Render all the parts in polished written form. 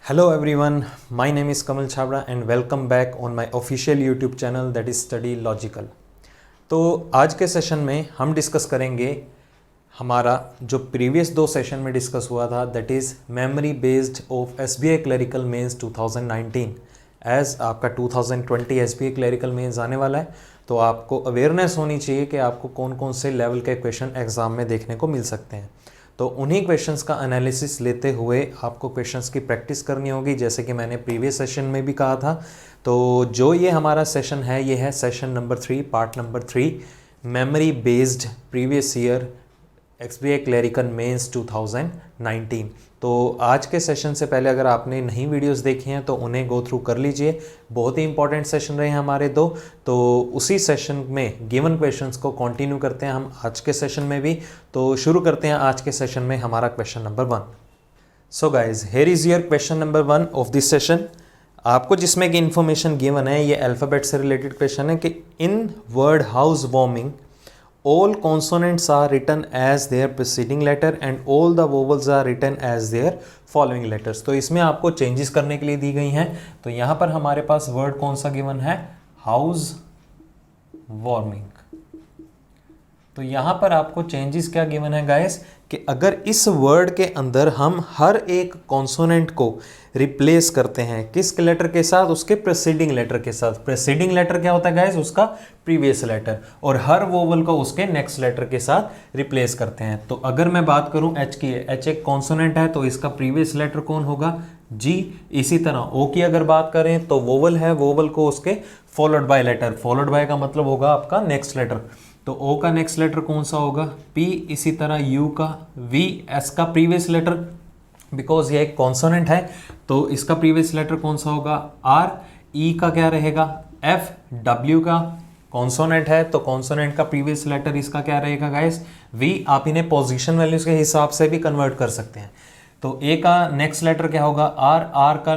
Hello everyone, my name is Kamal Chhabra and welcome back on my official YouTube channel that is Study Logical। तो आज के session में हम discuss करेंगे हमारा जो प्रीवियस दो सेशन में डिस्कस हुआ था, that is memory based of SBI clerical mains 2019। As आपका 2020 SBI क्लरिकल मेंस आने वाला है, तो आपको अवेयरनेस होनी चाहिए कि आपको कौन कौन से लेवल के क्वेश्चन एग्ज़ाम में देखने को मिल सकते हैं। तो उन्हीं क्वेश्चंस का एनालिसिस लेते हुए आपको क्वेश्चंस की प्रैक्टिस करनी होगी, जैसे कि मैंने प्रीवियस सेशन में भी कहा था। तो जो ये हमारा सेशन है, ये है session number 3, part number 3, memory based previous year SBI clerical mains 2019। तो आज के सेशन से पहले अगर आपने नई वीडियोस देखी हैं तो उन्हें गो थ्रू कर लीजिए। बहुत ही इंपॉर्टेंट सेशन रहे हैं हमारे दो। तो उसी सेशन में गिवन क्वेश्चंस को कंटिन्यू करते हैं हम आज के सेशन में भी। तो शुरू करते हैं आज के सेशन में हमारा question number 1। So guys, here is your question number 1 of this session. आपको जिसमें की इन्फॉर्मेशन गिवन है, ये अल्फ़ाबेट से रिलेटेड क्वेश्चन है कि in word house warming all consonants are written as their preceding letter and all the vowels are written as their following letters। तो इसमें आपको चेंजेस करने के लिए दी गई हैं। तो यहाँ पर हमारे पास वर्ड कौन सा गिवन है? House warming. तो यहाँ पर आपको चेंजेस क्या गिवन है गाइस, कि अगर इस वर्ड के अंदर हम हर एक कॉन्सोनेंट को रिप्लेस करते हैं किस लेटर के साथ? उसके प्रेसीडिंग लेटर के साथ। प्रेसीडिंग लेटर क्या होता है गाइस? उसका प्रीवियस लेटर। और हर वोवल को उसके नेक्स्ट लेटर के साथ रिप्लेस करते हैं। तो अगर मैं बात करूं एच की, एच एक कॉन्सोनेंट है तो इसका प्रीवियस लेटर कौन होगा? जी। इसी तरह ओ की अगर बात करें तो वोवल है, वोवल को उसके followed by letter, followed by का मतलब होगा आपका नेक्स्ट लेटर। तो ओ का नेक्स्ट लेटर कौन सा होगा? पी। इसी तरह यू का, वी। एस का प्रीवियस लेटर, बिकॉज ये एक कॉन्सोनेंट है तो इसका प्रीवियस लेटर कौन सा होगा? आर। ई का क्या रहेगा? एफ। डब्ल्यू का कॉन्सोनेंट है तो कॉन्सोनेंट का प्रीवियस लेटर इसका क्या रहेगा गाइस? वी। आप इन्हें पोजीशन वैल्यूज के हिसाब से भी कन्वर्ट कर सकते हैं। तो ए का नेक्स्ट लेटर क्या होगा? आर। आर का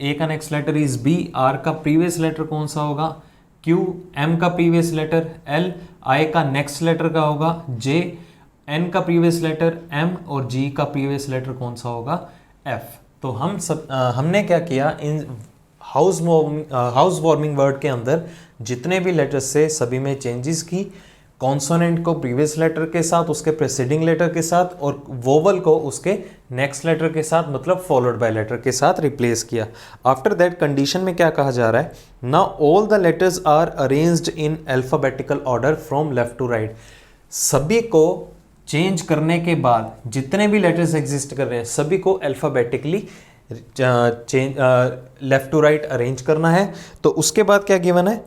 ए का next letter is B. R का प्रीवियस लेटर कौन सा होगा? क्यू। एम का प्रीवियस लेटर एल। आई का नेक्स्ट लेटर क्या होगा? जे। एन का प्रीवियस लेटर एम और जी का प्रीवियस लेटर कौन सा होगा? एफ। तो हमने क्या किया, इन हाउस वार्मिंग वर्ड के अंदर जितने भी लेटर्स से सभी में चेंजेस की। कॉन्सोनेंट को प्रीवियस लेटर के साथ, उसके प्रेसीडिंग लेटर के साथ, और वोवल को उसके नेक्स्ट लेटर के साथ, मतलब फॉलोड बाय लेटर के साथ रिप्लेस किया। आफ्टर दैट कंडीशन में क्या कहा जा रहा है? Now all the letters are arranged in alphabetical order from left to right. सभी को चेंज करने के बाद जितने भी लेटर्स एग्जिस्ट कर रहे हैं सभी को alphabetically left to right arrange करना है। तो उसके बाद क्या गिवन है?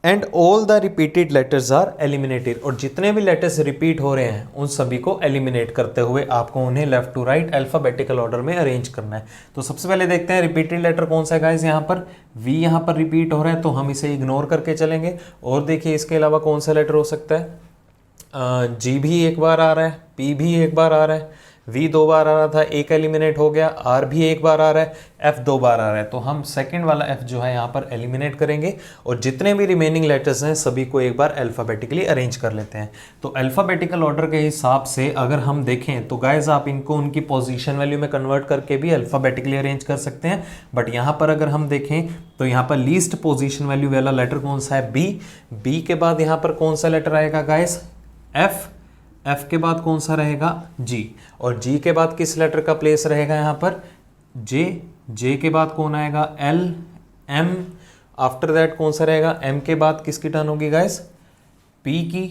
And all the repeated letters are eliminated. और जितने भी लेटर्स रिपीट हो रहे हैं उन सभी को एलिमिनेट करते हुए आपको उन्हें left to right alphabetical order में अरेंज करना है। तो सबसे पहले देखते हैं रिपीटेड लेटर कौन सा है गाइस। यहाँ पर वी यहाँ पर रिपीट हो रहा है तो हम इसे इग्नोर करके चलेंगे। और देखिए इसके अलावा कौन सा लेटर हो सकता है? जी भी एक बार आ रहा है, पी भी एक बार आ रहा है, वी 2 बार आ रहा था, एक एलिमिनेट हो गया, आर भी एक बार आ रहा है, एफ 2 बार आ रहा है। तो हम सेकंड वाला एफ जो है यहाँ पर एलिमिनेट करेंगे और जितने भी रिमेनिंग लेटर्स हैं सभी को एक बार अल्फ़ाबेटिकली अरेंज कर लेते हैं। तो अल्फ़ाबेटिकल ऑर्डर के हिसाब से अगर हम देखें तो गाइज आप इनको उनकी पोजीशन वैल्यू में कन्वर्ट करके भी अल्फ़ाबेटिकली अरेंज कर सकते हैं। बट यहाँ पर अगर हम देखें तो यहाँ पर लीस्ट पोजिशन वैल्यू वाला लेटर कौन सा है? बी। बी के बाद यहाँ पर कौन सा लेटर आएगा गाइज? एफ। एफ के बाद कौन सा रहेगा? जी। और जी के बाद किस लेटर का प्लेस रहेगा यहाँ पर? जे। जे के बाद कौन आएगा? एल। एम। आफ्टर दैट कौन सा रहेगा? एम के बाद किसकी टर्न होगी गाइस? पी की।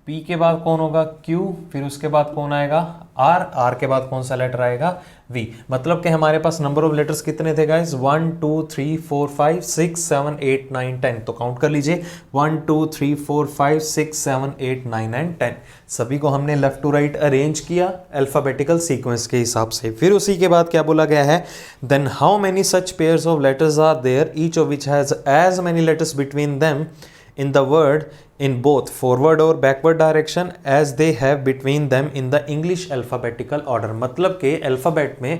पी के बाद कौन होगा? क्यू। फिर उसके बाद कौन आएगा? आर। आर के बाद कौन सा लेटर आएगा? वी। मतलब कि हमारे पास नंबर ऑफ लेटर्स कितने थे गाइस? 1 2 3 4 5 6 7 8 9 10। तो काउंट कर लीजिए, 1 2 3 4 5 6 7 8 9 एंड 10। सभी को हमने लेफ्ट टू राइट अरेंज किया अल्फाबेटिकल सीक्वेंस के हिसाब से। फिर उसी के बाद क्या बोला गया है? Then how many such pairs of letters are there each of which has as many letters between them in the word in both forward और backward direction as they have between them in the English alphabetical order। मतलब कि alphabet में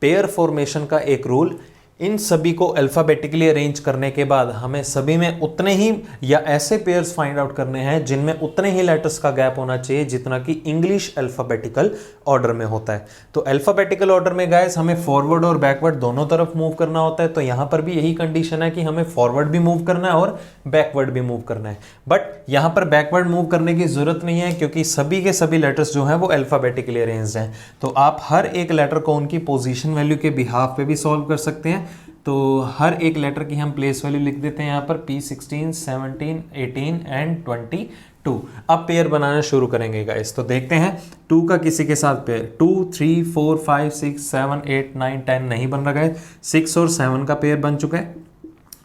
pair formation का एक rule in सभी को alphabetically arrange करने के बाद हमें सभी में उतने ही या ऐसे पेयर्स फाइंड आउट करने हैं जिनमें उतने ही लेटर्स का गैप होना चाहिए जितना कि इंग्लिश अल्फ़ाबेटिकल ऑर्डर में होता है। तो अल्फ़ाबेटिकल ऑर्डर में गाइस हमें फॉरवर्ड और बैकवर्ड दोनों तरफ मूव करना होता है, तो यहाँ पर भी यही कंडीशन है कि हमें फॉरवर्ड भी मूव करना है और बैकवर्ड भी मूव करना है। बट यहाँ पर बैकवर्ड मूव करने की जरूरत नहीं है क्योंकि सभी के सभी लेटर्स जो हैं वो अल्फ़ाबेटिकली अरेंज्ड हैं। तो आप हर एक लेटर को उनकी पोजीशन वैल्यू के बिहाफ पे भी सॉल्व कर सकते हैं। तो हर एक लेटर की हम प्लेस वैल्यू लिख देते हैं यहाँ पर P16, 17, 18 एंड 22। अब पेयर बनाना शुरू करेंगे गाइस। तो देखते हैं 2 का किसी के साथ पेयर 2, 3, 4, 5, 6, 7, 8, 9, 10 नहीं बन रहा है। 6 और 7 का पेयर बन चुका है।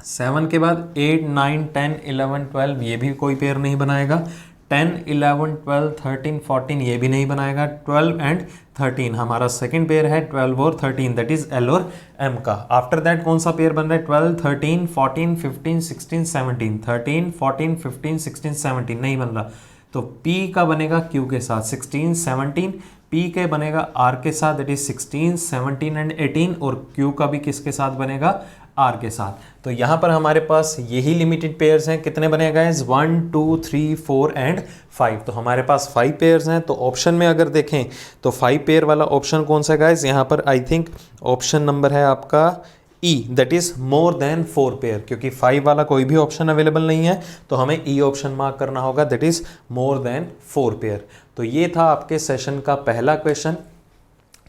7 के बाद 8, 9, 10, 11, 12 ये भी कोई पेयर नहीं बनाएगा। 10, 11, 12, 13, 14 ये भी नहीं बनाएगा। 12 एंड 13 हमारा सेकंड पेयर है। 12 और 13 दैट इज L और M का। आफ्टर दैट कौन सा पेयर बन रहा है? 12, 13, 14, 15, 16, 17। 13, 14, 15, 16, 17 नहीं बन रहा। तो P का बनेगा Q के साथ 16, 17। P के बनेगा R के साथ दैट इज 16, 17 एंड 18 और Q का भी किसके साथ बनेगा? R के साथ। तो यहाँ पर हमारे पास यही लिमिटेड पेयर्स हैं। कितने बने गाइस? 1, 2, 3, 4 एंड 5। तो हमारे पास 5 पेयर्स हैं। तो ऑप्शन में अगर देखें तो 5 पेयर वाला ऑप्शन कौन सा है गाइस? यहाँ पर आई थिंक ऑप्शन नंबर है आपका E that is more than 4 pair, क्योंकि 5 वाला कोई भी ऑप्शन अवेलेबल नहीं है तो हमें E ऑप्शन मार्क करना होगा that is more than 4 pair. तो ये था आपके सेशन का पहला क्वेश्चन।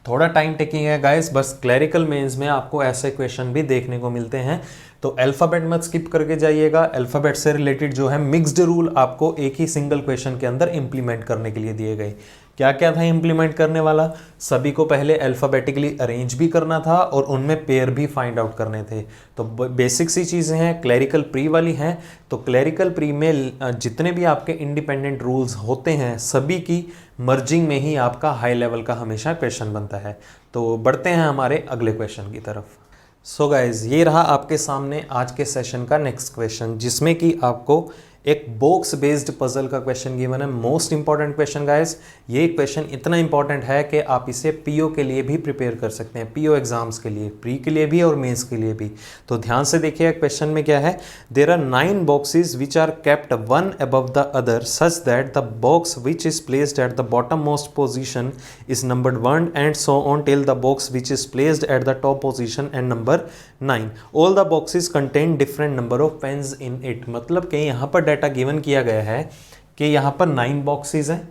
थोड़ा टाइम टेकिंग है गाइस, बस क्लरिकल मेंस में आपको ऐसे क्वेश्चन भी देखने को मिलते हैं। तो अल्फ़ाबेट मत स्किप करके जाइएगा। अल्फ़ाबेट से रिलेटेड जो है मिक्स्ड रूल आपको एक ही सिंगल क्वेश्चन के अंदर इंप्लीमेंट करने के लिए दिए गए। क्या क्या था इंप्लीमेंट करने वाला? सभी को पहले अल्फ़ाबेटिकली अरेंज भी करना था और उनमें पेयर भी फाइंड आउट करने थे। तो बेसिक सी चीज़ें हैं, क्लरिकल प्री वाली हैं। तो क्लरिकल प्री में जितने भी आपके इंडिपेंडेंट रूल्स होते हैं सभी की मर्जिंग में ही आपका हाई लेवल का हमेशा क्वेश्चन बनता है। तो बढ़ते हैं हमारे अगले क्वेश्चन की तरफ। सो गाइज ये रहा आपके सामने आज के सेशन का नेक्स्ट क्वेश्चन, जिसमें कि आपको एक बॉक्स बेस्ड पजल का क्वेश्चन गिवन है। Most important question guys. ये क्वेश्चन इतना इंपॉर्टेंट है कि आप इसे पीओ के लिए भी प्रिपेयर कर सकते हैं, पीओ एग्जाम्स के लिए, प्री के लिए भी और मेंस के लिए भी। तो ध्यान से देखिए क्वेश्चन में क्या है। There are 9 boxes which are kept one above the other such that the box which is placed at the bottom most position is numbered 1 and so on till the box which is placed at the top position and number 9। All the boxes contain different number of pens in it. मतलब कि यहाँ पर data given किया गया है कि यहाँ पर 9 बॉक्सेस हैं।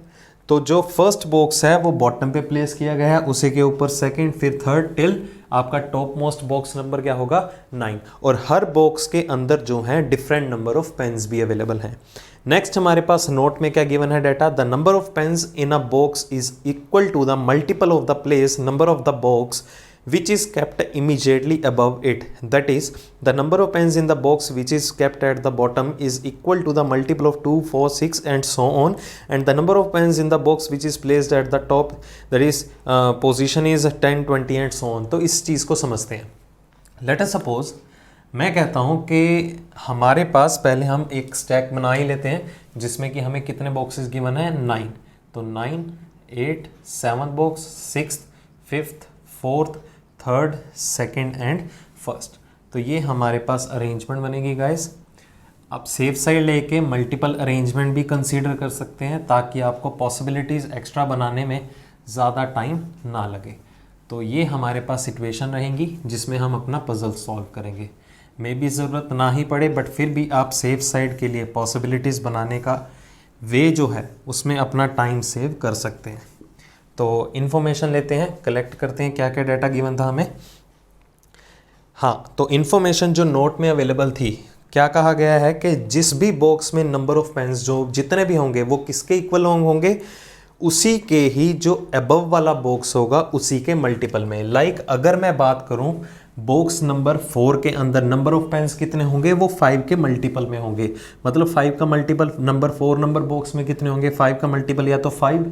तो जो फर्स्ट बॉक्स है वो बॉटम पे प्लेस किया गया है, उसी के ऊपर सेकंड, फिर थर्ड, टिल आपका टॉप मोस्ट बॉक्स नंबर क्या होगा? 9। और हर बॉक्स के अंदर जो है डिफरेंट नंबर ऑफ पेन्स भी अवेलेबल हैं। नेक्स्ट हमारे पास नोट में क्या गिवन है data? The number of pens in a box is equal to the multiple of the place number of the box which is kept immediately above it. That is, the number of pens in the box which is kept at the bottom is equal to the multiple of 2, 4, 6 and so on, and the number of pens in the box which is placed at the top, that is position is 10, 20 and so on. तो इस चीज़ को समझते हैं। Let us suppose मैं कहता हूँ कि हमारे पास पहले हम एक स्टैक बना ही लेते हैं जिसमें कि हमें कितने बॉक्सेस गिवन है? 9। तो 9, 8, 7 box, 6th, 5th, 4th, 3rd, 2nd and 1st। तो ये हमारे पास अरेंजमेंट बनेगी गाइस। आप सेफ साइड लेके मल्टीपल अरेंजमेंट भी कंसीडर कर सकते हैं ताकि आपको पॉसिबिलिटीज़ एक्स्ट्रा बनाने में ज़्यादा टाइम ना लगे। तो ये हमारे पास सिचुएशन रहेंगी जिसमें हम अपना पजल सॉल्व करेंगे। मे भी ज़रूरत ना ही पड़े बट फिर भी आप सेफ साइड के लिए पॉसिबिलिटीज़ बनाने का वे जो है उसमें अपना टाइम सेव कर सकते हैं। तो इन्फॉर्मेशन लेते हैं, कलेक्ट करते हैं क्या क्या डाटा गिवन था हमें। हाँ, तो इन्फॉर्मेशन जो नोट में अवेलेबल थी, क्या कहा गया है कि जिस भी बॉक्स में नंबर ऑफ पेन्स जो जितने भी होंगे वो किसके इक्वल होंगे? उसी के ही जो अबव वाला बॉक्स होगा उसी के मल्टीपल में। लाइक अगर मैं बात करूं बॉक्स नंबर 4 के अंदर नंबर ऑफ पेन्स कितने होंगे? वो 5 के मल्टीपल में होंगे। मतलब 5 का मल्टीपल नंबर 4 नंबर बॉक्स में कितने होंगे? 5 का मल्टीपल या तो 5,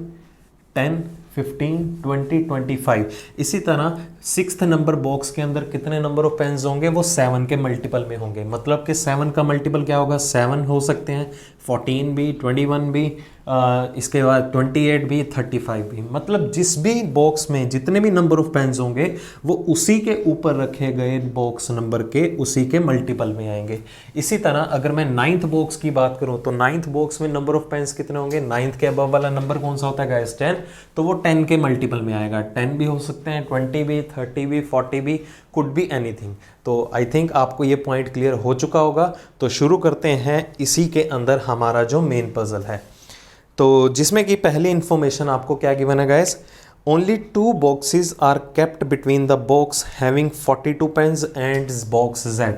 10, 15, 20, 25। इसी तरह 6th नंबर बॉक्स के अंदर कितने नंबर ऑफ पेन्स होंगे? वो 7 के मल्टीपल में होंगे। मतलब कि 7 का मल्टीपल क्या होगा? 7 हो सकते हैं, 14 भी, 21 भी, इसके बाद 28 भी, 35 भी, मतलब जिस भी बॉक्स में जितने भी नंबर ऑफ पेन्स होंगे वो उसी के ऊपर रखे गए बॉक्स नंबर के उसी के मल्टीपल में आएंगे। इसी तरह अगर मैं 9th बॉक्स की बात करूं तो 9th बॉक्स में नंबर ऑफ पेन्स कितने होंगे, 9th के अबव वाला नंबर कौन सा होता है गाइस, 10, तो वो 10 के मल्टीपल में आएगा। 10 भी हो सकते हैं, 20 भी, 30 भी, 40 भी, कुड बी एनीथिंग। तो आई थिंक आपको ये पॉइंट क्लियर हो चुका होगा। तो शुरू करते हैं इसी के अंदर हमारा जो मेन पजल है, तो जिसमें कि पहली इंफॉर्मेशन आपको क्या गिवन है guys, only 2 boxes are kept between the box having 42 pens and box Z।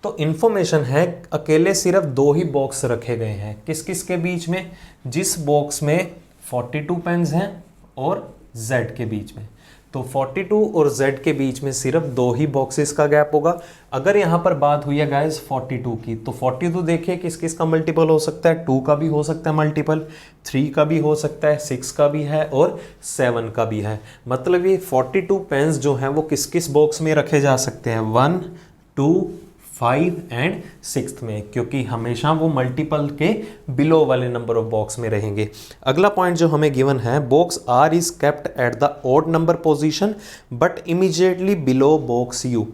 तो इन्फॉर्मेशन है अकेले सिर्फ 2 ही बॉक्स रखे गए हैं, किस किस के बीच में, जिस बॉक्स में 42 पेन्स हैं और Z के बीच में। तो 42 और Z के बीच में सिर्फ 2 ही बॉक्सेस का गैप होगा। अगर यहाँ पर बात हुई है गाइस 42 की, तो 42 देखिए किस किस का मल्टीपल हो सकता है, 2 का भी हो सकता है मल्टीपल, 3 का भी हो सकता है, 6 का भी है और 7 का भी है। मतलब ये 42 पेन्स जो हैं वो किस किस बॉक्स में रखे जा सकते हैं, 1, 2, 5 एंड 6th में, क्योंकि हमेशा वो मल्टीपल के बिलो वाले नंबर ऑफ बॉक्स में रहेंगे। अगला पॉइंट जो हमें गिवन है, box R is kept at the odd number position but immediately below box U।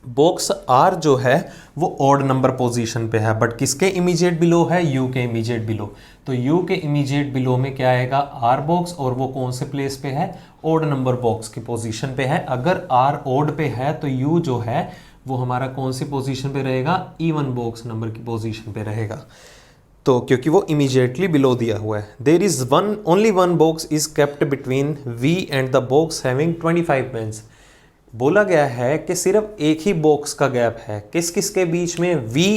Box R जो है वो ऑड नंबर पोजीशन पे है, बट किसके इमीडिएट बिलो है, U के इमीडिएट बिलो। तो U के इमीडिएट बिलो में क्या आएगा, R बॉक्स, और वो कौन से प्लेस पे है, ऑड नंबर बॉक्स की पोजीशन पे है। अगर R ऑड पे है तो U जो है वो हमारा कौन सी पोजीशन पे रहेगा, इवन बॉक्स नंबर की पोजीशन पे रहेगा। तो क्योंकि वो इमीडिएटली बिलो दिया हुआ है। There is only one box is kept between V and the box having 25 pens. बोला गया है कि सिर्फ एक ही बॉक्स का गैप है, किस किस के बीच में, V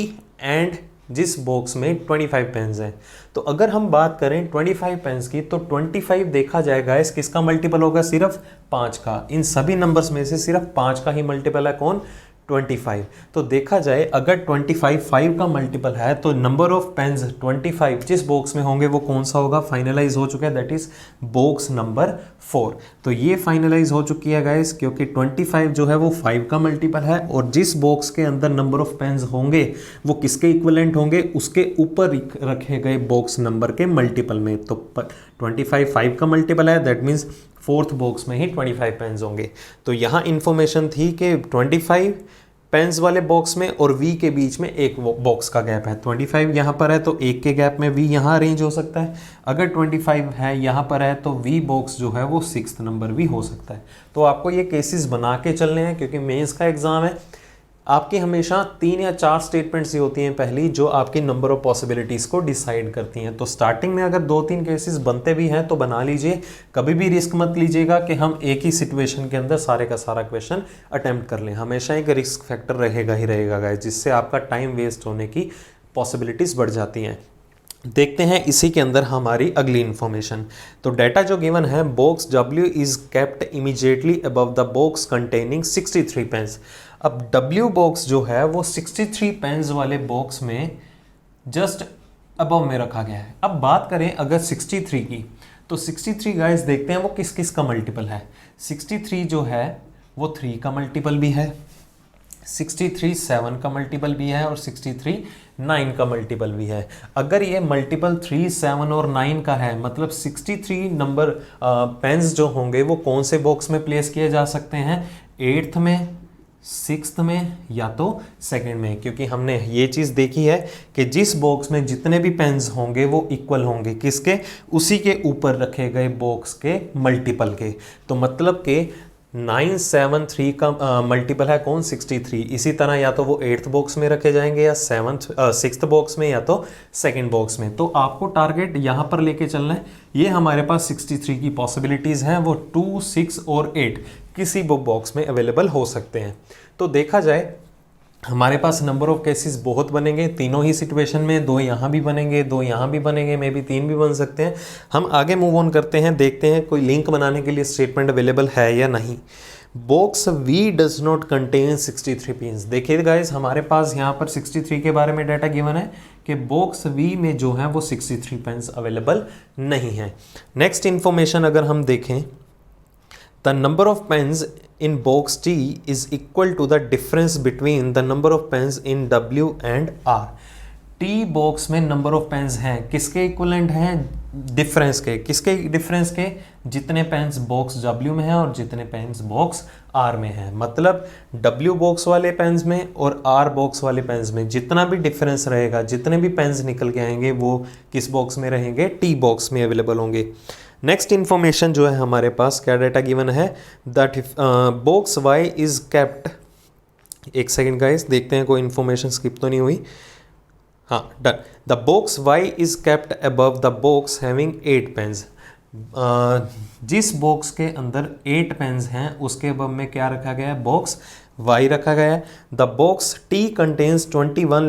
एंड जिस बॉक्स में 25 पेन्स हैं। तो अगर हम बात करें 25 पेन्स की, तो 25 देखा जाएगा इस किसका मल्टीपल होगा, सिर्फ 5 का। इन सभी नंबर्स में से सिर्फ 5 का ही मल्टीपल है, कौन, 25। तो देखा जाए अगर 25 5 का मल्टीपल है तो नंबर ऑफ पेन्स 25 जिस बॉक्स में होंगे वो कौन सा होगा, फाइनलाइज हो चुका है, दैट इज बॉक्स नंबर 4। तो ये फाइनलाइज हो चुकी है गाइस, क्योंकि 25 जो है वो 5 का मल्टीपल है, और जिस बॉक्स के अंदर नंबर ऑफ पेन्स होंगे वो किसके इक्विवेलेंट होंगे, उसके ऊपर रखे गए बॉक्स नंबर के मल्टीपल में। तो 25 5 का मल्टीपल है, दैट मीन्स 4th बॉक्स में ही 25 पेन्स होंगे। तो यहाँ इंफॉर्मेशन थी कि 25 पेन्स वाले बॉक्स में और V के बीच में एक बॉक्स का गैप है। 25 यहाँ पर है तो एक के गैप में V यहाँ अरेंज हो सकता है। अगर 25 है यहाँ पर है तो V बॉक्स जो है वो 6th नंबर भी हो सकता है। तो आपको ये केसेस बना के चलने हैं, क्योंकि मेंस का एग्जाम है। आपकी हमेशा 3 या 4 स्टेटमेंट्स ही होती हैं पहली, जो आपकी नंबर ऑफ पॉसिबिलिटीज़ को डिसाइड करती हैं। तो स्टार्टिंग में अगर 2-3 केसेस बनते भी हैं तो बना लीजिए, कभी भी रिस्क मत लीजिएगा कि हम एक ही सिचुएशन के अंदर सारे का सारा क्वेश्चन अटेम्प्ट कर लें। हमेशा एक रिस्क फैक्टर रहेगा ही रहेगा गाइस, जिससे आपका टाइम वेस्ट होने की पॉसिबिलिटीज़ बढ़ जाती हैं। देखते हैं इसी के अंदर हमारी अगली इंफॉर्मेशन। तो डाटा जो गिवन है, box W is kept immediately above the box containing 63 pens. अब W बॉक्स जो है वो 63 पेन्स वाले बॉक्स में जस्ट अबव में रखा गया है। अब बात करें अगर 63 की, तो 63 गाइस देखते हैं वो किस किस का मल्टीपल है। 63 जो है वो 3 का मल्टीपल भी है, 63 7 का मल्टीपल भी है, और 63 9 का मल्टीपल भी है। अगर ये मल्टीपल 3 7 और 9 का है, मतलब 63 नंबर पेन्स जो होंगे वो कौन से बॉक्स में प्लेस किए जा सकते हैं, 8th में, 6th में या तो 2nd में। क्योंकि हमने ये चीज़ देखी है कि जिस बॉक्स में जितने भी पेन्स होंगे वो इक्वल होंगे किसके, उसी के ऊपर रखे गए बॉक्स के मल्टीपल के। तो मतलब कि 9 7 3 का मल्टीपल है कौन, 63। इसी तरह या तो वो 8th बॉक्स में रखे जाएंगे या 6th बॉक्स में या तो 2nd बॉक्स में। तो आपको टारगेट यहाँ पर लेके चलना है। ये हमारे पास 63 की पॉसिबिलिटीज़ हैं, वो 2 6 और 8 किसी बॉक्स में अवेलेबल हो सकते हैं। तो देखा जाए हमारे पास नंबर ऑफ केसेस बहुत बनेंगे तीनों ही सिचुएशन में, 2 यहाँ भी बनेंगे, 2 यहाँ भी बनेंगे, मे बी 3 भी बन सकते हैं। हम आगे मूव ऑन करते हैं, देखते हैं कोई लिंक बनाने के लिए स्टेटमेंट अवेलेबल है या नहीं। Box V does not contain 63 pins. देखिए गाइस, हमारे पास यहाँ पर 63 के बारे में डाटा गिवन है कि बॉक्स V में जो है वो 63 पेन्स अवेलेबल नहीं है। नेक्स्ट इंफॉर्मेशन अगर हम देखें, the number of pens in box T is equal to the difference between the number of pens in W and R। T box में नंबर ऑफ पेन्स हैं, किसके इक्विवेलेंट हैं? Difference के। किसके डिफरेंस के? जितने पेन्स बॉक्स डब्ल्यू में है और जितने पेन्स बॉक्स आर में है। मतलब डब्ल्यू बॉक्स वाले पेन्स में और आर बॉक्स वाले पेन्स में जितना भी डिफरेंस रहेगा, जितने भी पेन्स निकल के आएंगे वो किस बॉक्स में रहेंगे? टी बॉक्स में अवेलेबल होंगे। नेक्स्ट इन्फॉर्मेशन जो है हमारे पास, क्या डाटा गिवन है? That box Y is kept, एक सेकेंड गाइस देखते हैं कोई इन्फॉर्मेशन स्किप तो नहीं हुई। हाँ, done. The box Y is kept above the box having 8 pens. जिस बॉक्स के अंदर 8 पेन्स हैं उसके अबव में क्या रखा गया है? बॉक्स वाई रखा गया है। The box T contains 21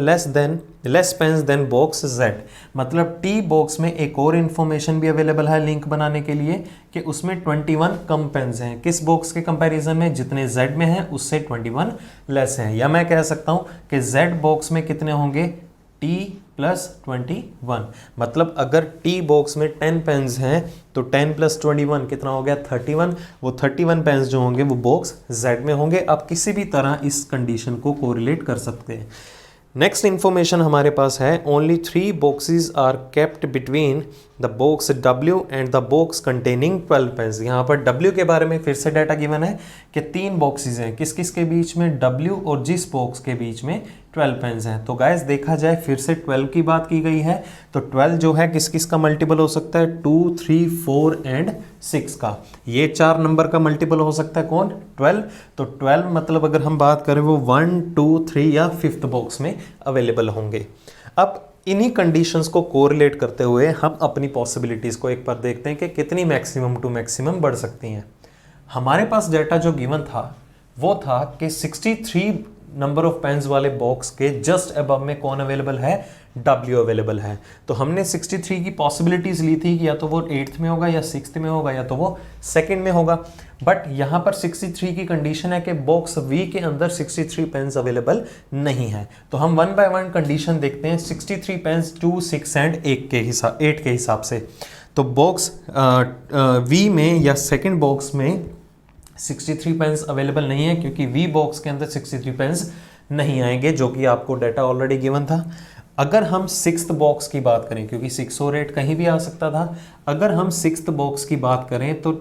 less pens than box Z. मतलब टी बॉक्स में एक और इन्फॉर्मेशन भी अवेलेबल है लिंक बनाने के लिए कि उसमें 21 कम पेन्स हैं। किस बॉक्स के कंपैरिजन में? जितने जेड में हैं उससे 21 लेस हैं। या मैं कह सकता हूं कि जेड बॉक्स में कितने होंगे? T plus 21। मतलब अगर टी बॉक्स में 10 पेन्स हैं तो 10 प्लस 21 कितना हो गया? 31। वो 31 पेन्स जो होंगे वो बॉक्स जेड में होंगे। आप किसी भी तरह इस कंडीशन को कोरिलेट कर सकते हैं। नेक्स्ट इंफॉर्मेशन हमारे पास है, only 3 boxes are kept between the box W and the box containing 12 pens. यहाँ पर W के बारे में फिर से डाटा गिवन है कि 3 बॉक्सेस हैं। किस किस के बीच में? W और जिस बॉक्स के बीच में 12 पेन्स हैं। तो गाइस देखा जाए फिर से 12 की बात की गई है, तो 12 जो है किस किस का मल्टीपल हो सकता है? 2, 3, 4 एंड 6 का। ये 4 नंबर का मल्टीपल हो सकता है कौन? 12। तो 12 मतलब अगर हम बात करें वो 1, 2, 3 या 5th बॉक्स में अवेलेबल होंगे। अब इन्हीं कंडीशंस को कोरिलेट करते हुए हम अपनी पॉसिबिलिटीज़ को एक बार देखते हैं कि कितनी मैक्सिमम टू मैक्सिमम बढ़ सकती हैं। हमारे पास डाटा जो गिवन था वो था कि 63 नंबर ऑफ पेन्स वाले बॉक्स के जस्ट अबव में कौन अवेलेबल है? W अवेलेबल है। तो हमने 63 की पॉसिबिलिटीज ली थी कि या तो वो 8th में होगा या 6th में होगा या तो वो 2nd में होगा। बट यहाँ पर 63 की कंडीशन है कि बॉक्स V के अंदर 63 पेन्स अवेलेबल नहीं है। तो हम 1 बाय 1 कंडीशन देखते हैं 63 पेन्स 2, 6 एंड 8 के हिसाब से। तो बॉक्स V में या सेकेंड बॉक्स में 63 पेन्स अवेलेबल नहीं है क्योंकि V बॉक्स के अंदर 63 पेन्स नहीं आएंगे, जो कि आपको डाटा ऑलरेडी गिवन था। अगर हम 6th बॉक्स की बात करें, क्योंकि 6 और 8 कहीं भी आ सकता था, अगर हम 6th बॉक्स की बात करें तो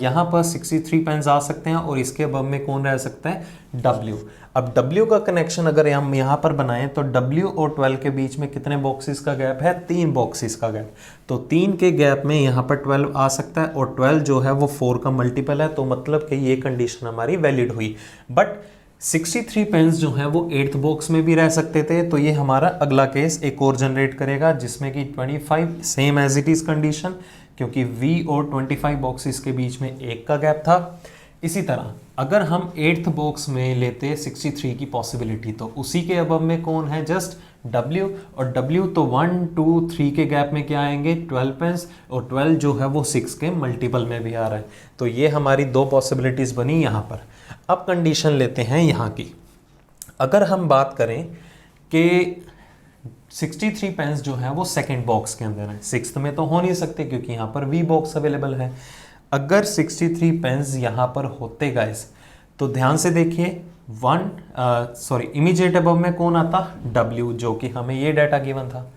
यहाँ पर 63 पेन्स आ सकते हैं और इसके अबव में कौन रह सकता है? W। अब W का कनेक्शन अगर हम यहाँ पर बनाएं तो W और 12 के बीच में कितने बॉक्सेस का गैप है? 3 बॉक्सेस का गैप। तो 3 के गैप में यहाँ पर 12 आ सकता है और 12 जो है वो 4 का मल्टीपल है। तो मतलब कि ये कंडीशन हमारी वैलिड हुई। बट 63 पेन्स जो हैं वो 8th बॉक्स में भी रह सकते थे। तो ये हमारा अगला केस एक और जनरेट करेगा जिसमें कि 25 same as it is condition, क्योंकि V और 25 बॉक्सेस के बीच में 1 का गैप था। इसी तरह अगर हम 8th बॉक्स में लेते 63 की पॉसिबिलिटी तो उसी के अबव में कौन है? Just W। और W तो 1, 2, 3 के गैप में क्या आएंगे? 12 पेन्स, और 12 जो है वो 6 के मल्टीपल में भी आ रहा है। तो ये हमारी 2 पॉसिबिलिटीज़ बनी यहाँ पर। अब कंडीशन लेते हैं यहाँ की। अगर हम बात करें कि 63 पेन्स जो है वो सेकेंड बॉक्स के अंदर है, 6th में तो हो नहीं सकते क्योंकि यहाँ पर V बॉक्स अवेलेबल है। अगर 63 पेन्स यहाँ पर होते गाइस तो ध्यान से देखिए इमीडिएट अबव में कौन आता? W, जो कि हमें ये डाटा गिवन था।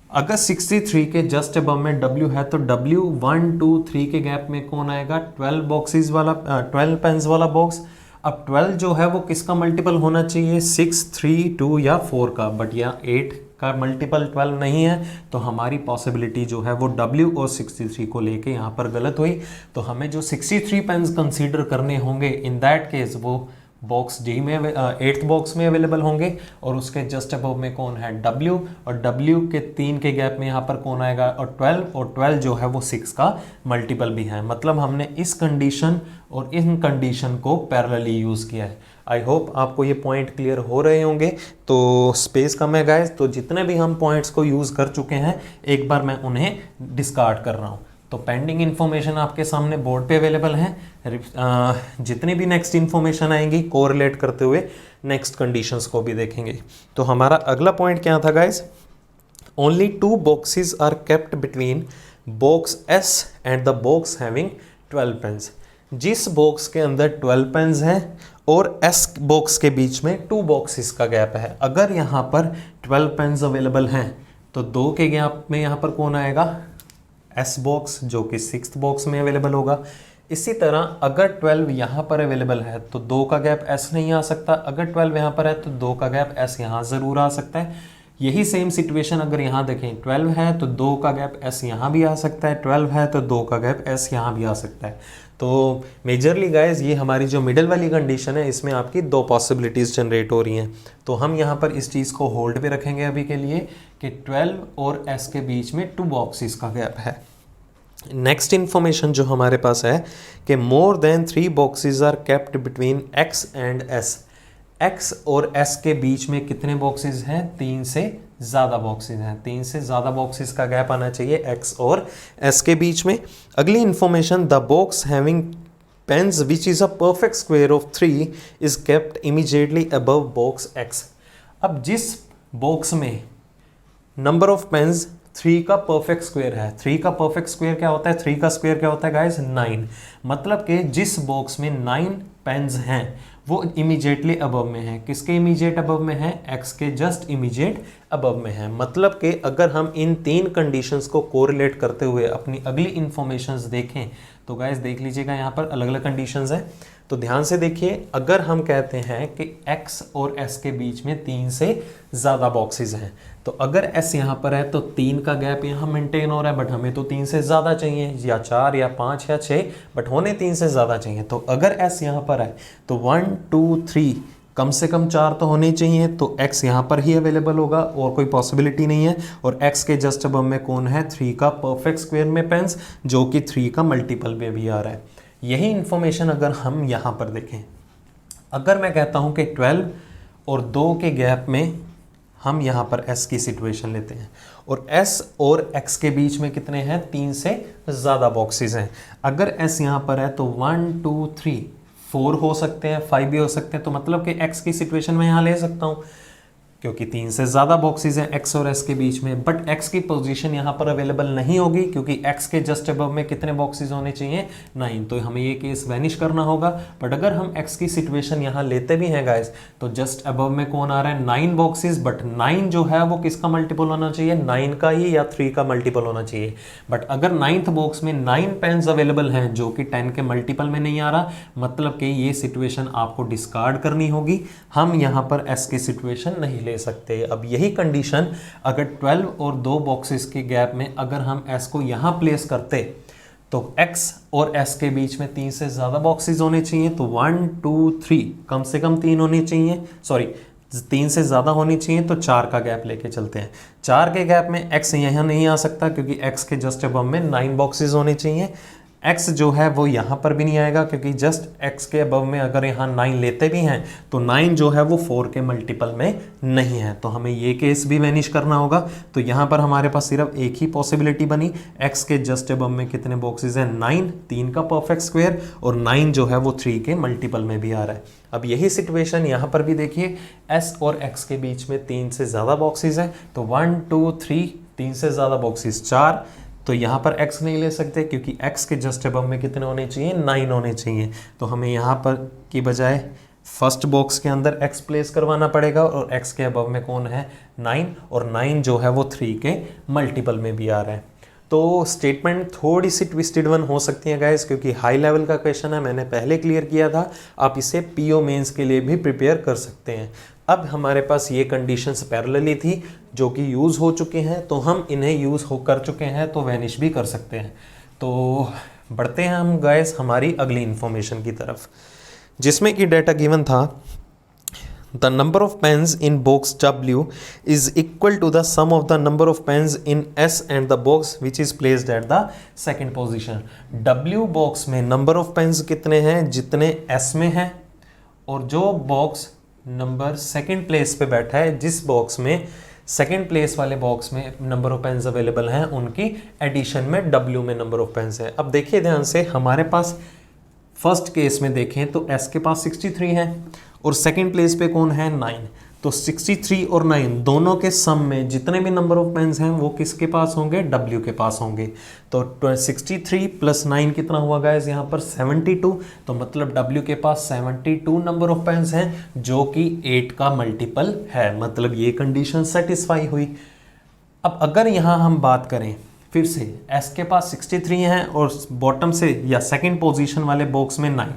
अगर 63 के जस्ट अबव में W है तो W 1, 2, 3 के गैप में कौन आएगा? 12 बॉक्सेस वाला 12 पेन्स वाला बॉक्स। अब 12 जो है वो किसका मल्टीपल होना चाहिए? 6, 3, 2 या 4 का। बट यहाँ 8 का मल्टीपल 12 नहीं है, तो हमारी पॉसिबिलिटी जो है वो W और 63 को लेके यहाँ पर गलत हुई। तो हमें जो 63 पेन्स कंसीडर करने होंगे इन दैट केस वो बॉक्स D में 8th बॉक्स में अवेलेबल होंगे और उसके जस्ट अबव में कौन है? W। और W के 3 के गैप में यहाँ पर कौन आएगा? और 12 जो है वो 6 का मल्टीपल भी है। मतलब हमने इस कंडीशन और इन कंडीशन को पैरेलली यूज़ किया है। आई होप आपको ये पॉइंट क्लियर हो रहे होंगे। तो स्पेस कम है गाइस, तो जितने भी हम पॉइंट्स को यूज़ कर चुके हैं एक बार मैं उन्हें डिस्कार्ड कर रहा हूँ। तो पेंडिंग इन्फॉर्मेशन आपके सामने बोर्ड पे अवेलेबल है। जितनी भी नेक्स्ट इन्फॉर्मेशन आएंगी कोरिलेट करते हुए नेक्स्ट कंडीशंस को भी देखेंगे। तो हमारा अगला पॉइंट क्या था guys? Only 2 boxes are kept between box S and the box having 12 pens. जिस बॉक्स के अंदर 12 पेन्स हैं और एस बॉक्स के बीच में 2 बॉक्सेस का गैप है। अगर यहाँ पर 12 पेन्स अवेलेबल हैं तो 2 के गैप में यहाँ पर कौन आएगा, एस बॉक्स, जो कि 6th बॉक्स में अवेलेबल होगा। इसी तरह अगर 12 यहाँ पर अवेलेबल है तो 2 का गैप एस नहीं आ सकता, अगर 12 यहाँ पर है तो 2 का गैप एस यहाँ ज़रूर आ सकता है। यही सेम सिचुएशन अगर यहाँ देखें, 12 है तो 2 का गैप एस यहाँ भी आ सकता है, 12 है तो 2 का गैप एस यहाँ भी आ सकता है। तो मेजरली गाइज ये हमारी जो मिडल वाली कंडीशन है इसमें आपकी 2 पॉसिबिलिटीज़ जनरेट हो रही हैं। तो हम यहाँ पर इस चीज़ को होल्ड पे रखेंगे अभी के लिए कि 12 और एस के बीच में 2 बॉक्सेस का गैप है। नेक्स्ट इन्फॉर्मेशन जो हमारे पास है कि more than 3 boxes are kept between X and S. X और एस के बीच में कितने बॉक्सेस हैं, 3 से ज़्यादा बॉक्सेस हैं। 3 से ज़्यादा बॉक्सेस का गैप आना चाहिए एक्स और एस के बीच में। अगली information, the box having pens which is a perfect square of 3 is kept immediately above box X. अब जिस बॉक्स में नंबर ऑफ पेन्स 3 का परफेक्ट स्क्वायर है, 3 का परफेक्ट स्क्वायर क्या होता है, 3 का स्क्वायर क्या होता है गाइस, 9। मतलब कि जिस बॉक्स में 9 पेन्स हैं वो इमीडिएटली अबव में है। किसके इमीडिएट अबव में है, एक्स के जस्ट इमीडिएट अबव में है। मतलब कि अगर हम इन 3 कंडीशंस को कोरिलेट करते हुए अपनी अगली इंफॉर्मेशंस देखें तो गाइस देख लीजिएगा यहाँ पर अलग अलग कंडीशंस हैं। तो ध्यान से देखिए, अगर हम कहते हैं कि x और s के बीच में 3 से ज़्यादा बॉक्सेस हैं तो अगर s यहाँ पर है तो 3 का गैप यहाँ मेंटेन हो रहा है, बट हमें तो 3 से ज़्यादा चाहिए, या 4 या 5 या 6, बट होने 3 से ज़्यादा चाहिए। तो अगर s यहाँ पर है तो 1 2 3 कम से कम 4 तो होने चाहिए, तो x यहाँ पर ही अवेलेबल होगा और कोई पॉसिबिलिटी नहीं है। और x के जस्ट अबव में कौन है, 3 का परफेक्ट स्क्वायर में पेन्स, जो कि 3 का मल्टीपल में भी आ रहा है। यही इन्फॉर्मेशन अगर हम यहाँ पर देखें, अगर मैं कहता हूँ कि 12 और 2 के गैप में हम यहाँ पर s की सिचुएशन लेते हैं और s और x के बीच में कितने हैं, 3 से ज़्यादा बॉक्सेस हैं। अगर s यहाँ पर है तो 1 2 3 4 हो सकते हैं, 5 भी हो सकते हैं। तो मतलब कि x की सिचुएशन में यहाँ ले सकता हूँ क्योंकि 3 से ज़्यादा बॉक्सेस हैं x और s के बीच में। बट x की पोजीशन यहाँ पर अवेलेबल नहीं होगी क्योंकि x के जस्ट अबव में कितने बॉक्सेस होने चाहिए, 9। तो हमें ये केस वैनिश करना होगा। बट अगर हम x की सिचुएशन यहाँ लेते भी हैं गाइस तो जस्ट अबव में कौन आ रहा है, 9 बॉक्सेस। बट 9 जो है वो किसका मल्टीपल होना चाहिए, 9 का ही या 3 का मल्टीपल होना चाहिए। बट अगर 9th बॉक्स में 9 पेन्स अवेलेबल हैं जो कि 10 के मल्टीपल में नहीं आ रहा, मतलब कि ये सिचुएशन आपको डिस्कार्ड करनी होगी। हम यहाँ पर s की सिचुएशन नहीं ले सकते। अब यही कंडीशन अगर 12 और 2 बॉक्सेस के गैप में अगर हम s को यहाँ प्लेस करते तो x और s के बीच में 3 से ज़्यादा बॉक्सेस होने चाहिए। तो 1 2 3 कम से कम 3 होने चाहिए, सॉरी 3 से ज़्यादा होनी चाहिए। तो 4 का गैप लेके चलते हैं। 4 के गैप में x यहाँ नहीं आ सकता क्योंकि x के जस्ट अबव में 9 बॉक्सेस होने चाहिए। x जो है वो यहाँ पर भी नहीं आएगा क्योंकि जस्ट x के अबव में अगर यहाँ 9 लेते भी हैं तो 9 जो है वो 4 के मल्टीपल में नहीं है। तो हमें ये केस भी वैनिश करना होगा। तो यहाँ पर हमारे पास सिर्फ एक ही पॉसिबिलिटी बनी, x के जस्ट अबव में कितने बॉक्सेस हैं, 9, 3 का परफेक्ट स्क्वायर, और 9 जो है वो 3 के मल्टीपल में भी आ रहा है। अब यही सिचुएशन यहाँ पर भी देखिए, s और x के बीच में 3 से ज़्यादा बॉक्सेस हैं। तो 1 2 3 3 से ज़्यादा बॉक्सेस 4, तो यहाँ पर x नहीं ले सकते क्योंकि x के जस्ट अबव में कितने होने चाहिए, 9 होने चाहिए। तो हमें यहाँ पर की बजाय फर्स्ट बॉक्स के अंदर x प्लेस करवाना पड़ेगा और x के अबव में कौन है, 9, और 9 जो है वो 3 के मल्टीपल में भी आ रहा है। तो स्टेटमेंट थोड़ी सी ट्विस्टेड वन हो सकती है गाइस क्योंकि हाई लेवल का क्वेश्चन है, मैंने पहले क्लियर किया था। आप इसे पीओ मेंस के लिए भी प्रिपेयर कर सकते हैं। अब हमारे पास ये कंडीशंस पैरेलली थी जो कि यूज़ हो चुके हैं, तो हम इन्हें यूज़ हो कर चुके हैं तो वैनिश भी कर सकते हैं। तो बढ़ते हैं हम गाइस हमारी अगली इंफॉर्मेशन की तरफ, जिसमें कि डेटा गिवन था the number of pens in box W is equal to the sum of the number of pens in S and the box which is placed at the second position। W box में number of pens कितने हैं, जितने S में हैं, और जो box number second place पे बैठा है, जिस बॉक्स में सेकंड प्लेस वाले बॉक्स में नंबर ऑफ पेन्स अवेलेबल हैं, उनकी एडिशन में W में नंबर ऑफ पेन्स है। अब देखिए ध्यान से, हमारे पास फर्स्ट केस में देखें तो S के पास 63 है और सेकंड प्लेस पे कौन है, 9। तो 63 और 9 दोनों के सम में जितने भी नंबर ऑफ पेन्स हैं वो किसके पास होंगे, W के पास होंगे। तो 63 + 9 कितना हुआ गाइस यहाँ पर 72, तो मतलब W के पास 72 नंबर ऑफ पेन्स हैं जो कि 8 का मल्टीपल है, मतलब ये कंडीशन सेटिस्फाई हुई। अब अगर यहाँ हम बात करें फिर से, S के पास 63 हैं और बॉटम से या सेकंड पोजीशन वाले बॉक्स में 9,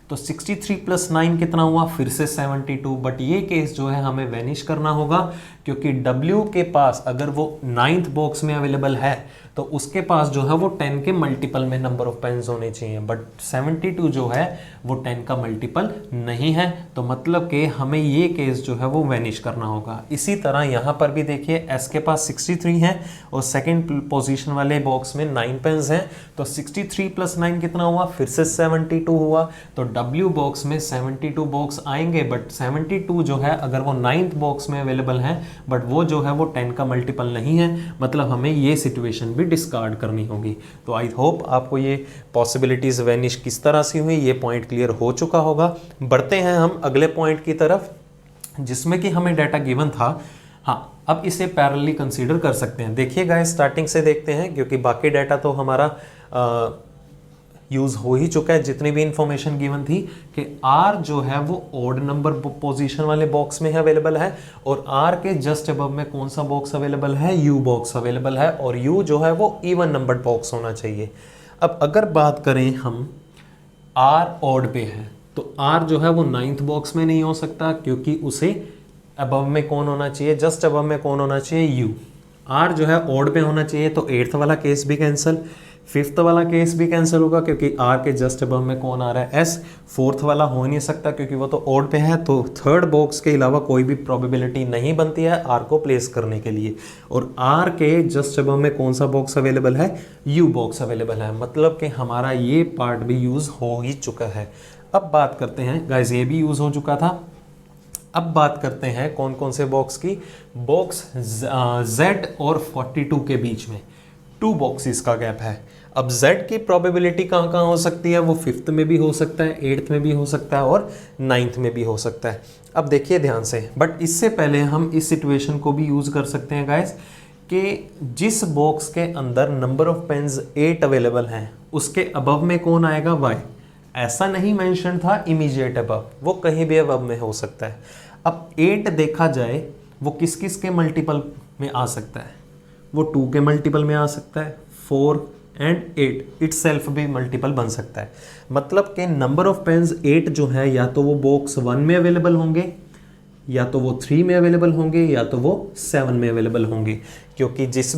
तो 63 + 9 कितना हुआ, फिर से 72। बट ये केस जो है हमें वैनिश करना होगा, क्योंकि W के पास अगर वो 9th बॉक्स में अवेलेबल है तो उसके पास जो है वो 10 के मल्टीपल में नंबर ऑफ पेन्स होने चाहिए, बट 72 जो है वो 10 का मल्टीपल नहीं है, तो मतलब कि हमें ये केस जो है वो वैनिश करना होगा। इसी तरह यहाँ पर भी देखिए S के पास 63 है और सेकंड पोजीशन वाले बॉक्स में 9 पेन्स हैं, तो 63 + 9 कितना हुआ, फिर से 72 हुआ। तो W बॉक्स में 72 बॉक्स आएंगे, बट 72 जो है अगर वो 9th बॉक्स में अवेलेबल है बट वो जो है वो 10 का मल्टीपल नहीं है, मतलब हमें ये सिचुएशन भी डिस्कार्ड करनी होगी। तो आई होप आपको ये पॉसिबिलिटीज वैनिश किस तरह से हुई ये पॉइंट क्लियर हो चुका होगा। बढ़ते हैं हम अगले पॉइंट की तरफ, जिसमें कि हमें डाटा गिवन था। हाँ, अब इसे पैरेलली कंसीडर कर सकते हैं। देखिए गाइस, स्टार्टिंग से देखते हैं क्योंकि बाकी डाटा तो हमारा यूज़ हो ही चुका है, जितनी भी इंफॉर्मेशन गिवन थी कि R जो है वो ऑड नंबर पोजीशन वाले बॉक्स में है अवेलेबल है, और R के जस्ट अबव में कौन सा बॉक्स अवेलेबल है, U बॉक्स अवेलेबल है, और U जो है वो इवन नंबर बॉक्स होना चाहिए। अब अगर बात करें हम R ऑड पे है, तो R जो है वो 9th बॉक्स में नहीं हो सकता, क्योंकि उसे अबव में कौन होना चाहिए, जस्ट अबव में कौन होना चाहिए, U। R जो है ऑड पे होना चाहिए, तो 8th वाला केस भी कैंसिल, 5th वाला केस भी कैंसिल होगा क्योंकि R के जस्ट अबव में कौन आ रहा है, S। 4th वाला हो नहीं सकता क्योंकि वो तो ऑड पे है, तो 3rd बॉक्स के अलावा कोई भी प्रोबेबिलिटी नहीं बनती है R को प्लेस करने के लिए। और R के जस्ट अबव में कौन सा बॉक्स अवेलेबल है, U बॉक्स अवेलेबल है, मतलब कि हमारा ये पार्ट भी यूज़ हो ही चुका है। अब बात करते हैं गाइस, ये भी यूज़ हो चुका था। अब बात करते हैं कौन कौन से बॉक्स की, बॉक्स Z और 42 के बीच में 2 बॉक्सेस का गैप है। अब Z की प्रोबेबिलिटी कहाँ कहाँ हो सकती है, वो 5th में भी हो सकता है, 8th में भी हो सकता है और 9th में भी हो सकता है। अब देखिए ध्यान से, बट इससे पहले हम इस सिचुएशन को भी यूज़ कर सकते हैं गाइस कि जिस बॉक्स के अंदर नंबर ऑफ पेन्स 8 अवेलेबल हैं उसके अबव में कौन आएगा, Y। ऐसा नहीं मेंशन था इमीडिएट अबव, वो कहीं भी अबव में हो सकता है। अब 8 देखा जाए वो किस किस के मल्टीपल में आ सकता है, वो 2 के मल्टीपल में आ सकता है, 4 एंड 8 इटसेल्फ भी मल्टीपल बन सकता है। मतलब कि नंबर ऑफ पेन्स 8 जो है या तो वो बॉक्स 1 में अवेलेबल होंगे, या तो वो 3 में अवेलेबल होंगे, या तो वो 7 में अवेलेबल होंगे, क्योंकि जिस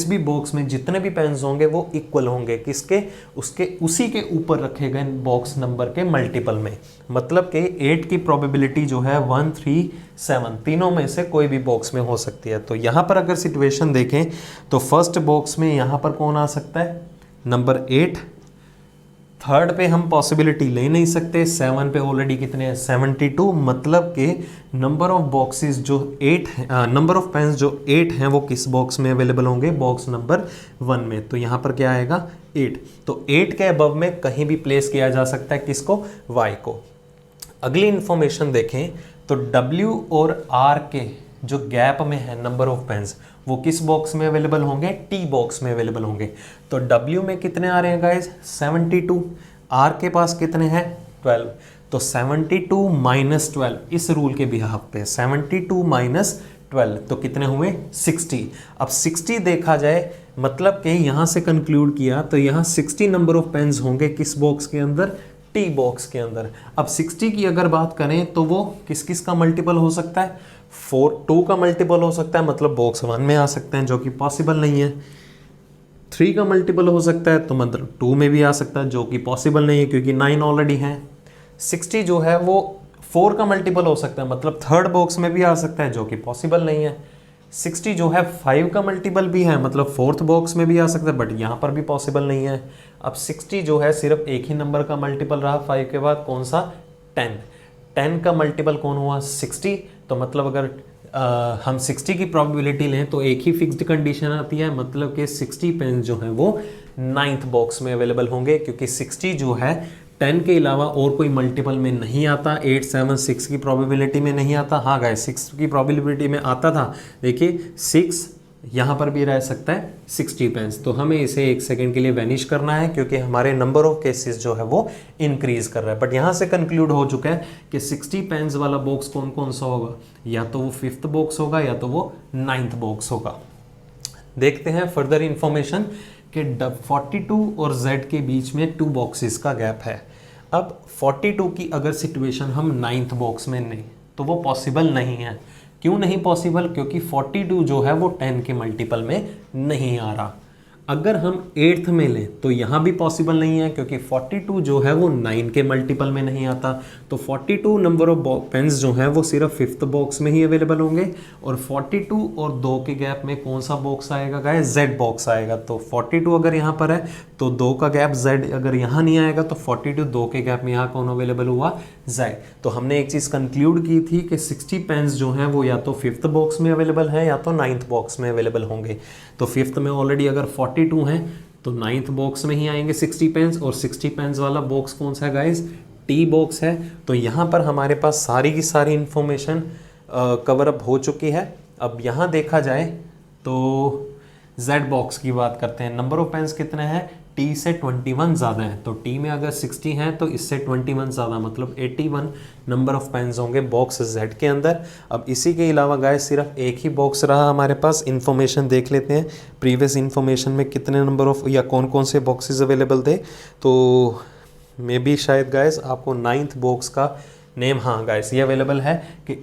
भी बॉक्स में जितने भी पेन्स होंगे वो इक्वल होंगे किसके, उसके उसी के ऊपर रखे गए बॉक्स नंबर के मल्टीपल में। मतलब कि 8 की प्रोबेबिलिटी जो है 1, 3, 7 तीनों में से कोई भी बॉक्स में हो सकती है। तो यहाँ पर अगर सिचुएशन देखें तो फर्स्ट बॉक्स में यहाँ पर कौन आ सकता है, नंबर 8। 3rd पे हम पॉसिबिलिटी ले नहीं सकते, 7 पे ऑलरेडी कितने हैं, 72। मतलब कि नंबर ऑफ बॉक्सेस जो 8 हैं, नंबर ऑफ पेन्स जो 8 हैं वो किस बॉक्स में अवेलेबल होंगे, बॉक्स नंबर 1 में। तो यहाँ पर क्या आएगा, 8। तो 8 के अबव में कहीं भी प्लेस किया जा सकता है किसको, Y को। अगली इंफॉर्मेशन देखें तो W और R के जो गैप में है नंबर ऑफ पेन्स वो किस बॉक्स में अवेलेबल होंगे, T बॉक्स में अवेलेबल होंगे। तो W में कितने आ रहे हैं गाइस, 72। R के पास कितने हैं, 12। तो 72 - 12 इस रूल के बिहाफ पे 72 - 12 तो कितने हुए, 60। अब 60 देखा जाए मतलब कि यहाँ से कंक्लूड किया तो यहाँ 60 नंबर ऑफ पेन्स होंगे किस बॉक्स के अंदर, T बॉक्स के अंदर। अब 60 की अगर बात करें तो वो किस किस का मल्टीपल हो सकता है, 2 का मल्टीपल हो सकता है, मतलब बॉक्स 1 में आ सकते हैं जो कि पॉसिबल नहीं है। 3 का मल्टीपल हो सकता है तो मतलब 2 में भी आ सकता है जो कि पॉसिबल नहीं है क्योंकि 9 ऑलरेडी है। 60 जो है वो 4 का मल्टीपल हो सकता है, मतलब 3rd बॉक्स में भी आ सकता है जो कि पॉसिबल नहीं है। 60 जो है 5 का मल्टीपल भी है, मतलब 4th बॉक्स में भी आ सकता है, बट यहाँ पर भी पॉसिबल नहीं है। अब 60 जो है सिर्फ एक ही नंबर का मल्टीपल रहा 5 के बाद, कौन सा, 10। 10 का मल्टीपल कौन हुआ, 60। तो मतलब अगर हम 60 की प्रोबेबिलिटी लें तो एक ही फिक्स्ड कंडीशन आती है, मतलब कि 60 पेन जो है वो 9th बॉक्स में अवेलेबल होंगे, क्योंकि 60 जो है 10 के अलावा और कोई मल्टीपल में नहीं आता, 8, 7, 6 की प्रोबेबिलिटी में नहीं आता। हाँ गाइस 6 की प्रोबेबिलिटी में आता था, देखिए 6 यहाँ पर भी रह सकता है 60 पेंस। तो हमें इसे 1 सेकेंड के लिए वैनिश करना है क्योंकि हमारे नंबर ऑफ केसेस जो है वो इंक्रीज कर रहा है। बट यहाँ से कंक्लूड हो चुका है कि 60 पेंस वाला बॉक्स कौन कौन सा होगा, या तो वो 5th बॉक्स होगा या तो वो 9th बॉक्स होगा। देखते हैं फर्दर इंफॉर्मेशन कि 42 और Z के बीच में 2 बॉक्सेस का गैप है। अब 42 की अगर सिचुएशन हम 9th बॉक्स में नहीं, तो वो पॉसिबल नहीं है। क्यों नहीं पॉसिबल? क्योंकि 42 जो है वो 10 के मल्टीपल में नहीं आ रहा। अगर हम 8th में लें तो यहाँ भी पॉसिबल नहीं है क्योंकि 42 जो है वो 9 के मल्टीपल में नहीं आता। तो 42 नंबर ऑफ पेन्स जो है वो सिर्फ 5th बॉक्स में ही अवेलेबल होंगे। और 42 और 2 के गैप में कौन सा बॉक्स आएगा गाइस? Z बॉक्स आएगा। तो 42 अगर यहाँ पर है तो 2 का गैप Z अगर यहाँ नहीं आएगा तो 42 2 के गैप में यहाँ कौन अवेलेबल हुआ? Z। तो हमने एक चीज़ कंक्लूड की थी कि 60 पेन्स जो हैं वो या तो 5th बॉक्स में अवेलेबल है या तो 9th बॉक्स में अवेलेबल होंगे। तो 5th में ऑलरेडी अगर 42 हैं तो 9th बॉक्स में ही आएंगे 60 पेन्स। और 60 पेन्स वाला बॉक्स कौन सा है गाइस? T बॉक्स है। तो यहाँ पर हमारे पास सारी की सारी इंफॉर्मेशन कवर अप हो चुकी है। अब यहाँ देखा जाए तो Z बॉक्स की बात करते हैं। नंबर ऑफ पेन्स कितने हैं? T से 21 ज़्यादा है। तो T में अगर 60 हैं तो इससे 21 ज़्यादा, मतलब 81 नंबर ऑफ पेन्स होंगे बॉक्स Z के अंदर। अब इसी के अलावा गाइस सिर्फ एक ही बॉक्स रहा हमारे पास। इन्फॉर्मेशन देख लेते हैं प्रीवियस इन्फॉर्मेशन में कितने नंबर ऑफ या कौन कौन से बॉक्सेस अवेलेबल थे। तो मे बी शायद गाइस आपको 9th बॉक्स का नेम, हाँ गाइस ये अवेलेबल है कि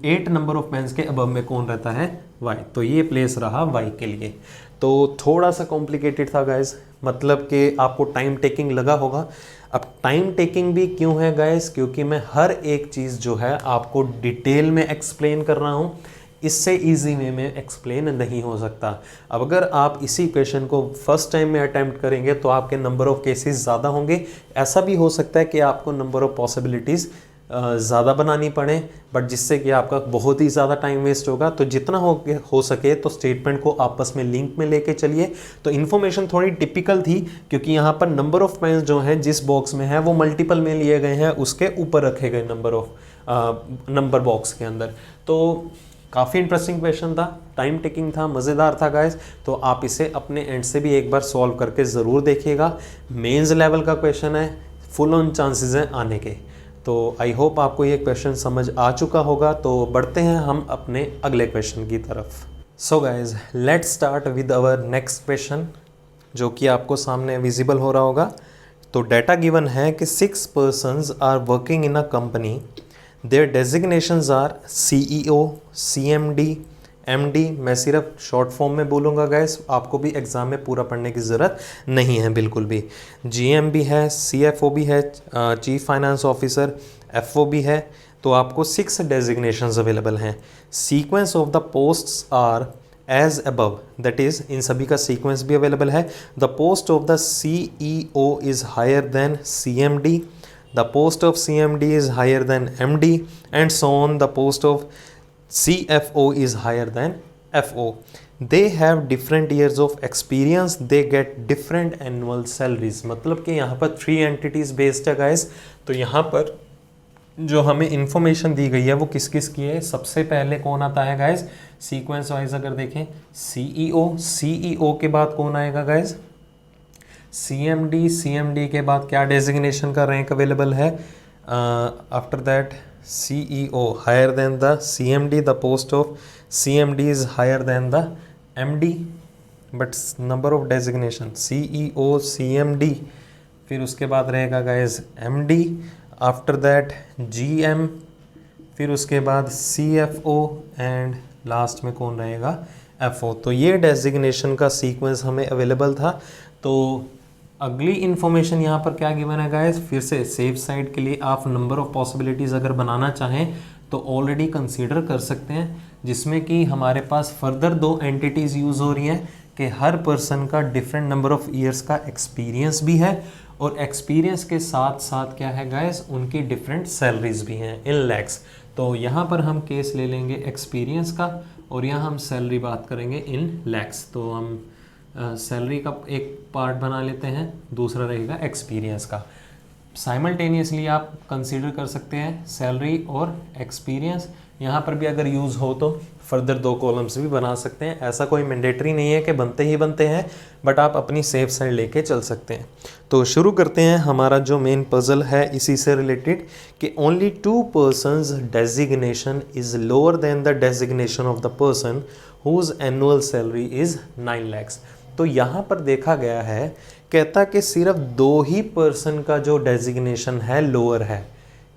8 नंबर ऑफ पेन्स के अबव में कौन रहता है? Y। तो ये प्लेस रहा Y के लिए। तो थोड़ा सा कॉम्प्लिकेटेड था गाइस, मतलब कि आपको टाइम टेकिंग लगा होगा। अब टाइम टेकिंग भी क्यों है गाइस? क्योंकि मैं हर एक चीज़ जो है आपको डिटेल में एक्सप्लेन कर रहा हूँ, इससे इजी वे में एक्सप्लेन नहीं हो सकता। अब अगर आप इसी क्वेश्चन को फर्स्ट टाइम में अटैम्प्ट करेंगे तो आपके नंबर ऑफ केसेस ज़्यादा होंगे। ऐसा भी हो सकता है कि आपको नंबर ऑफ पॉसिबिलिटीज़ ज़्यादा बनानी पड़े, बट जिससे कि आपका बहुत ही ज़्यादा टाइम वेस्ट होगा। तो जितना हो सके तो स्टेटमेंट को आपस में लिंक में लेके चलिए। तो इन्फॉर्मेशन थोड़ी टिपिकल थी क्योंकि यहाँ पर नंबर ऑफ पेन्स जो हैं जिस बॉक्स में है वो मल्टीपल में लिए गए हैं, उसके ऊपर रखे गए नंबर बॉक्स के अंदर। तो काफ़ी इंटरेस्टिंग क्वेश्चन था, टाइम टेकिंग था, मज़ेदार था गाइस। तो आप इसे अपने एंड से भी एक बार सॉल्व करके ज़रूर देखिएगा। मेंस लेवल का क्वेश्चन है, फुल ऑन चांसेस हैं आने के। तो आई होप आपको ये क्वेश्चन समझ आ चुका होगा। तो बढ़ते हैं हम अपने अगले क्वेश्चन की तरफ। So guys let's start with our next question, जो कि आपको सामने विजिबल हो रहा होगा। तो डाटा गिवन है कि 6 persons are working in a company. Their designations are CEO, CMD, MD। मैं सिर्फ शॉर्ट फॉर्म में बोलूँगा गाइस, आपको भी एग्ज़ाम में पूरा पढ़ने की ज़रूरत नहीं है बिल्कुल भी। GM भी है, CFO भी है, चीफ फाइनेंस ऑफिसर, FO भी है। तो आपको 6 डेजिग्नेशंस अवेलेबल हैं। Sequence of the posts are as above, that is इन सभी का सीक्वेंस भी अवेलेबल है। The post of the CEO is higher than CMD, the post of CMD is higher than MD, and so on. The post of CFO is higher than FO. They have different years of experience. They get different annual salaries. मतलब कि यहाँ पर 3 entities based है guys। तो यहाँ पर जो हमें इंफॉर्मेशन दी गई है वो किस किस की है? सबसे पहले कौन आता है गाइज? सीक्वेंस वाइज अगर देखें CEO के बाद कौन आएगा गाइज? CMD के बाद क्या डेजिग्नेशन का रैंक अवेलेबल है? After that CEO higher than the CMD, the post of CMD is higher than the MD, but number of designation CEO, CMD, फिर उसके बाद रहेगा guys MD, after that GM, फिर उसके बाद CFO एंड लास्ट में कौन रहेगा? FO। तो ये डेजिग्नेशन का सीक्वेंस हमें अवेलेबल था। तो अगली इन्फॉर्मेशन यहाँ पर क्या गिवन है गाइस? फिर से सेफ साइड के लिए आप नंबर ऑफ पॉसिबिलिटीज़ अगर बनाना चाहें तो ऑलरेडी कंसीडर कर सकते हैं, जिसमें कि हमारे पास फर्दर 2 एंटिटीज़ यूज़ हो रही हैं कि हर पर्सन का डिफरेंट नंबर ऑफ ईयर्स का एक्सपीरियंस भी है, और एक्सपीरियंस के साथ साथ क्या है गाइस? उनकी डिफरेंट सैलरीज भी हैं इन लैक्स। तो यहाँ पर हम केस ले लेंगे एक्सपीरियंस का, और यहाँ हम सैलरी बात करेंगे इन लैक्स। तो हम सैलरी का एक पार्ट बना लेते हैं, दूसरा रहेगा एक्सपीरियंस का। साइमल्टेनियसली आप कंसीडर कर सकते हैं सैलरी और एक्सपीरियंस। यहाँ पर भी अगर यूज़ हो तो फर्दर 2 कॉलम्स भी बना सकते हैं, ऐसा कोई मैंडेटरी नहीं है कि बनते ही बनते हैं, बट आप अपनी सेफ साइड लेके चल सकते हैं। तो शुरू करते हैं हमारा जो मेन पजल है इसी से रिलेटेड कि only 2 persons designation is lower than the designation of the person whose annual salary is 9 lakhs। तो यहाँ पर देखा गया है, कहता कि सिर्फ 2 ही पर्सन का जो डेजिग्नेशन है लोअर है।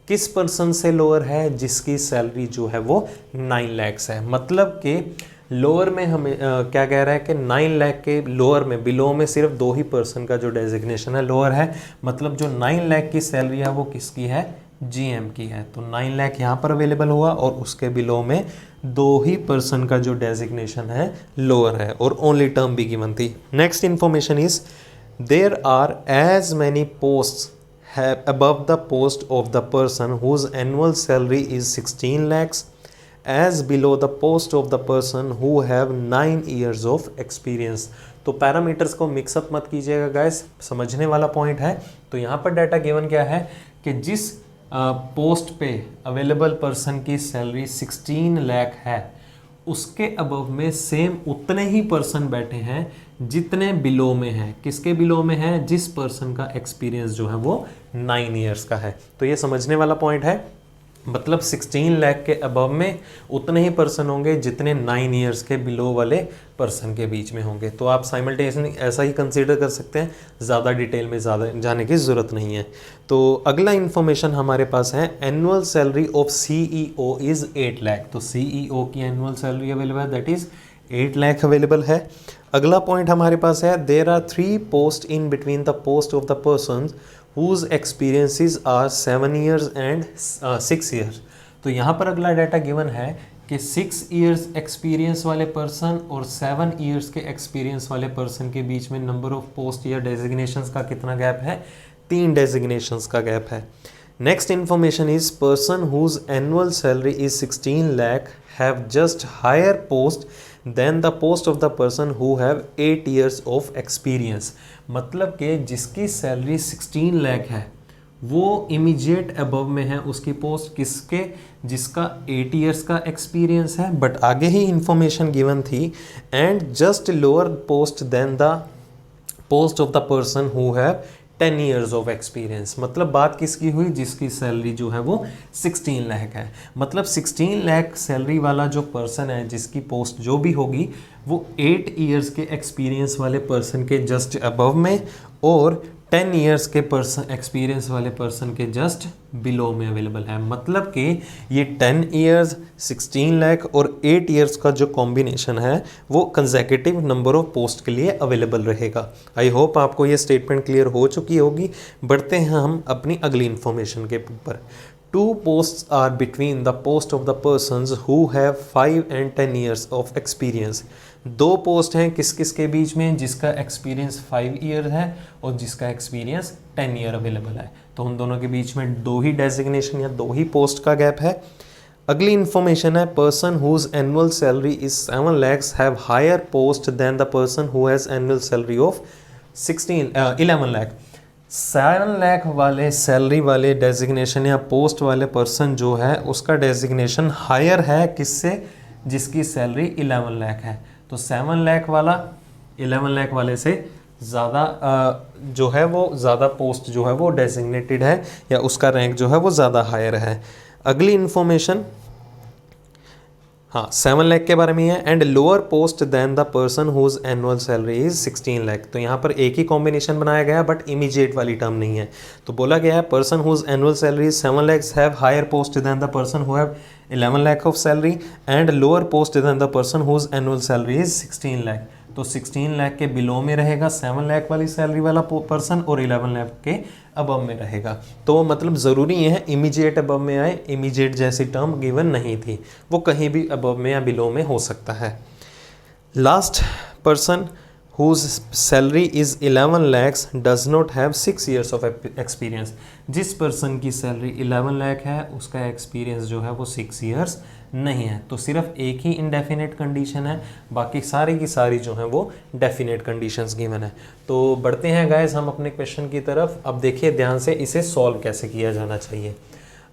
किस पर्सन से लोअर है? जिसकी सैलरी जो है वो 9 lakhs है। मतलब कि लोअर में हमें क्या कह रहा है कि 9 लाख के लोअर में, बिलो में सिर्फ 2 ही पर्सन का जो डेजिग्नेशन है लोअर है। मतलब जो 9 लाख की सैलरी है वो किसकी है? जीएम की है। तो 9 लाख यहाँ पर अवेलेबल हुआ और उसके बिलो में 2 ही पर्सन का जो डेजिग्नेशन है लोअर है और ओनली टर्म भी गिवन थी। Next information is there are as many posts above the post of the person whose annual salary is 16 lakhs as below the post of the person who have 9 years of experience। तो parameters को mix up मत कीजिएगा guys, समझने वाला point है। तो यहाँ पर डाटा गिवन क्या है कि जिस पोस्ट पे अवेलेबल पर्सन की सैलरी 16 लाख है, उसके अबव में सेम उतने ही पर्सन बैठे हैं जितने बिलो में हैं। किसके बिलो में है? जिस पर्सन का एक्सपीरियंस जो है वो 9 ईयर्स का है। तो ये समझने वाला पॉइंट है। मतलब 16 लाख के अबव में उतने ही पर्सन होंगे जितने 9 ईयर्स के बिलो वाले पर्सन के बीच में होंगे। तो आप साइमल्टेनियसली ऐसा ही कंसीडर कर सकते हैं, ज़्यादा डिटेल में ज़्यादा जाने की ज़रूरत नहीं है। तो अगला इन्फॉर्मेशन हमारे पास है annual salary of CEO is 8 lakh. तो CEO की एनुअल सैलरी अवेलेबल है, दैट इज़ 8 लाख अवेलेबल है। अगला पॉइंट हमारे पास है there are 3 post in between the post of the person whose experiences are 7 years and 6 years। तो यहाँ पर अगला डाटा गिवन है कि 6 years एक्सपीरियंस वाले पर्सन और 7 years के एक्सपीरियंस वाले पर्सन के बीच में नंबर ऑफ पोस्ट या डेजिग्नेशंस का कितना गैप है? 3 डेजिग्नेशंस का गैप है। Next information is person whose annual salary is 16 lakh have just higher post than the post of the person who have 8 years of experience. मतलब कि जिसकी salary 16 lakh है वो इमीडिएट अबव में है उसकी पोस्ट किसके? जिसका 8 years का एक्सपीरियंस है। बट आगे ही इंफॉर्मेशन गिवन थी and just lower post than the post of the person who have 10 years of experience. मतलब बात किसकी हुई? जिसकी सैलरी जो है वो 16 लाख है। मतलब 16 लाख सैलरी वाला जो पर्सन है, जिसकी पोस्ट जो भी होगी वो 8 years के एक्सपीरियंस वाले पर्सन के जस्ट अबव में और 10 years के पर्सन एक्सपीरियंस वाले पर्सन के जस्ट बिलो में अवेलेबल है। मतलब कि ये 10 years, 16 लाख और 8 years का जो कॉम्बिनेशन है वो कंसेक्यूटिव नंबर ऑफ पोस्ट के लिए अवेलेबल रहेगा। आई होप आपको ये स्टेटमेंट क्लियर हो चुकी होगी। बढ़ते हैं हम अपनी अगली इंफॉर्मेशन के ऊपर। 2 posts are between the post of the persons who have 5 and 10 years of experience। 2 post हैं किस किस के बीच में? जिसका एक्सपीरियंस 5 ईयर है और जिसका एक्सपीरियंस 10 ईयर अवेलेबल है। तो उन दोनों के बीच में 2 ही डेजिग्नेशन या 2 ही पोस्ट का गैप है। अगली इंफॉर्मेशन है person whose annual salary is 7 lakhs have higher post than the person who has annual salary of 11 lakh. 7 lakh वाले सैलरी वाले डेजिग्नेशन या पोस्ट वाले पर्सन जो है उसका डेजिग्नेशन हायर है किससे? जिसकी सैलरी 11 लाख है। तो 7 लाख वाला 11 लाख वाले से ज़्यादा जो है वो ज़्यादा पोस्ट जो है वो डेजिग्नेटेड है या उसका रैंक जो है वो ज़्यादा हायर है। अगली इंफॉर्मेशन 7 लाख के बारे में है and lower post than the person whose annual salary is 16 lakh. तो यहाँ पर एक ही कॉम्बिनेशन बनाया गया बट इमीडिएट वाली टर्म नहीं है। तो बोला गया है person whose annual salary is 7 lakhs have higher post than the person who have 11 lakh of salary and lower post than the person whose annual salary is 16 lakh. तो 16 लाख के बिलो में रहेगा 7 लाख वाली सैलरी वाला पर्सन और 11 लाख के अबव में रहेगा। तो मतलब ज़रूरी है इमीडिएट अबव में आए, इमीडिएट जैसी टर्म गिवन नहीं थी, वो कहीं भी अबव में या बिलो में हो सकता है। Last person whose salary is 11 lakhs does not have 6 years of experience। जिस पर्सन की सैलरी 11 लाख है उसका एक्सपीरियंस जो है वो 6 इयर्स नहीं है। तो सिर्फ एक ही इनडेफिनेट कंडीशन है, बाकी सारी की सारी जो है वो डेफिनेट कंडीशंस गिवन है। तो बढ़ते हैं गाइस हम अपने क्वेश्चन की तरफ। अब देखिए ध्यान से इसे सॉल्व कैसे किया जाना चाहिए।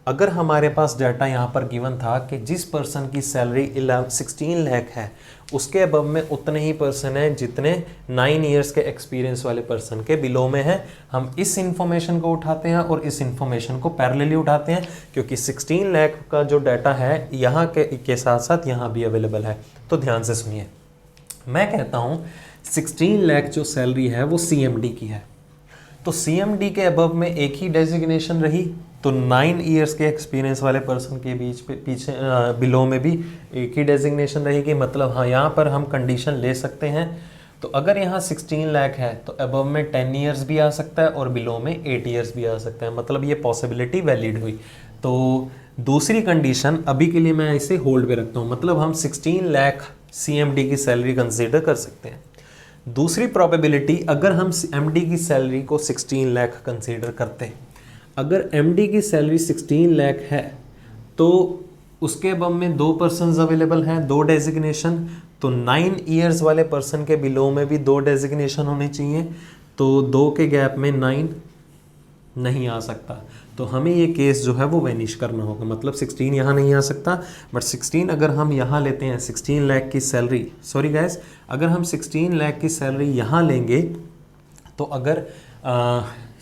अगर हमारे पास डाटा यहाँ पर गिवन था कि जिस पर्सन की सैलरी 16 लाख है उसके अबव में उतने ही पर्सन हैं जितने 9 इयर्स के एक्सपीरियंस वाले पर्सन के बिलो में हैं। हम इस इंफॉर्मेशन को उठाते हैं और इस इंफॉर्मेशन को पैरेलली उठाते हैं, क्योंकि 16 लाख का जो डाटा है यहाँ के साथ साथ यहाँ भी अवेलेबल है। तो ध्यान से सुनिए, मैं कहता हूँ 16 लाख जो सैलरी है वो CMD की है, तो CMD के अबव में एक ही डेजिग्नेशन रही, तो 9 इयर्स के एक्सपीरियंस वाले पर्सन के पीछे बिलो में भी एक ही डेजिग्नेशन रहेगी। मतलब हाँ, यहाँ पर हम कंडीशन ले सकते हैं। तो अगर यहाँ 16 लाख है तो अबव में 10 इयर्स भी आ सकता है और बिलो में 8 इयर्स भी आ सकता है। मतलब ये पॉसिबिलिटी वैलिड हुई। तो दूसरी कंडीशन अभी के लिए मैं इसे होल्ड पे रखता हूँ, मतलब हम 16 लाख CMD की सैलरी कंसिडर कर सकते हैं। दूसरी प्रोबेबिलिटी, अगर हम MD की सैलरी को 16 लाख कंसीडर करते हैं, अगर MD की सैलरी 16 लाख है तो उसके अबव में 2 पर्सन्स अवेलेबल हैं, 2 डेजिग्नेशन, तो 9 इयर्स वाले पर्सन के बिलो में भी 2 डेजिग्नेशन होने चाहिए। तो 2 के गैप में 9 नहीं आ सकता, तो हमें ये केस जो है वो वैनिश करना होगा। मतलब 16 यहाँ नहीं आ सकता, बट 16 अगर हम यहाँ लेते हैं 16 लाख की सैलरी, सॉरी गाइस, अगर हम 16 लाख की सैलरी यहाँ लेंगे तो अगर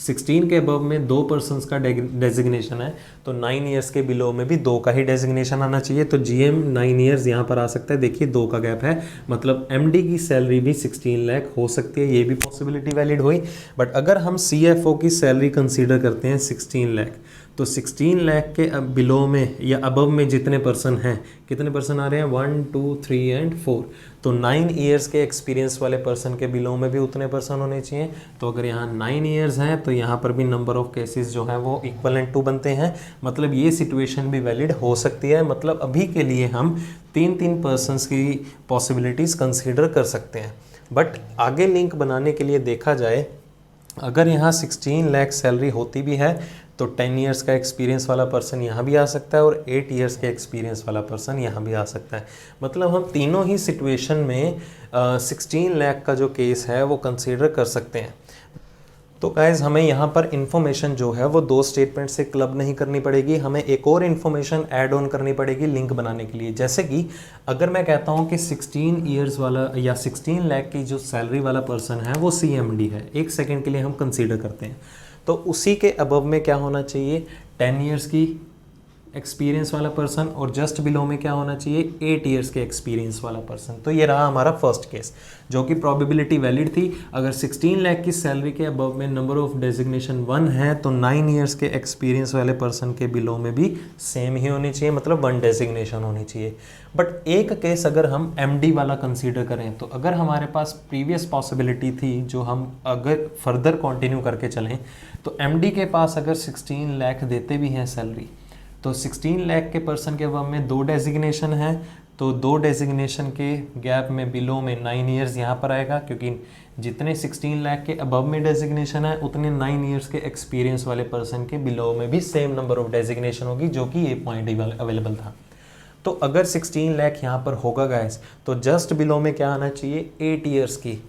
16 के अबव में 2 पर्सन्स का डेजिग्नेशन है तो 9 इयर्स के बिलो में भी 2 का ही डेजिग्नेशन आना चाहिए। तो GM 9 इयर्स यहाँ पर आ सकता है। देखिए 2 का गैप है, मतलब MD की सैलरी भी 16 लाख हो सकती है, ये भी पॉसिबिलिटी वैलिड हुई। बट अगर हम CFO की सैलरी कंसीडर करते हैं 16 लाख, तो 16 लाख के बिलो में या अबव में जितने पर्सन हैं, कितने पर्सन आ रहे हैं 1 2 3 एंड 4, तो 9 इयर्स के एक्सपीरियंस वाले पर्सन के बिलो में भी उतने पर्सन होने चाहिए। तो अगर यहाँ 9 इयर्स हैं तो यहाँ पर भी नंबर ऑफ केसेस जो हैं वो इक्वलेंट टू बनते हैं। मतलब ये सिचुएशन भी वैलिड हो सकती है। मतलब अभी के लिए हम 3 पर्सन्स की पॉसिबिलिटीज़ कंसीडर कर सकते हैं। बट आगे लिंक बनाने के लिए देखा जाए, अगर यहाँ 16 लाख सैलरी होती भी है तो 10 इयर्स का एक्सपीरियंस वाला पर्सन यहाँ भी आ सकता है और 8 इयर्स के एक्सपीरियंस वाला पर्सन यहाँ भी आ सकता है। मतलब हम तीनों ही सिचुएशन में 16 लाख का जो केस है वो कंसीडर कर सकते हैं। तो गाइज हमें यहाँ पर इन्फॉर्मेशन जो है वो 2 स्टेटमेंट से क्लब नहीं करनी पड़ेगी, हमें एक और इन्फॉर्मेशन ऐड ऑन करनी पड़ेगी लिंक बनाने के लिए। जैसे कि अगर मैं कहता हूँ कि 16 इयर्स वाला या 16 लाख की जो सैलरी वाला पर्सन है वो CMD है, एक सेकेंड के लिए हम कंसीडर करते हैं, तो उसी के अबव में क्या होना चाहिए 10 इयर्स की एक्सपीरियंस वाला पर्सन और जस्ट बिलो में क्या होना चाहिए 8 इयर्स के एक्सपीरियंस वाला पर्सन। तो ये रहा हमारा फर्स्ट केस जो कि प्रोबेबिलिटी वैलिड थी। अगर 16 लाख की सैलरी के अबव में नंबर ऑफ डेजिग्नेशन 1 है तो 9 इयर्स के एक्सपीरियंस वाले पर्सन के बिलो में भी सेम ही होनी चाहिए, मतलब 1 डेजिग्नेशन होनी चाहिए। बट एक केस अगर हम MD वाला कंसीडर करें, तो अगर हमारे पास प्रीवियस पॉसिबिलिटी थी जो हम अगर फर्दर कंटिन्यू करके चलें, तो MD के पास अगर 16 लाख देते भी हैं सैलरी, तो 16 लाख के पर्सन के अबव में 2 डेजिग्नेशन है, तो 2 डेजिग्नेशन के गैप में बिलो में 9 इयर्स यहाँ पर आएगा, क्योंकि जितने 16 लाख के अबव में डेजिग्नेशन है उतने 9 इयर्स के एक्सपीरियंस वाले पर्सन के बिलो में भी सेम नंबर ऑफ डेजिग्नेशन होगी, जो कि ये पॉइंट अवेलेबल था। तो अगर 16 लाख यहाँ पर होगा गाइस, तो जस्ट बिलो में क्या आना चाहिए 8 इयर्स की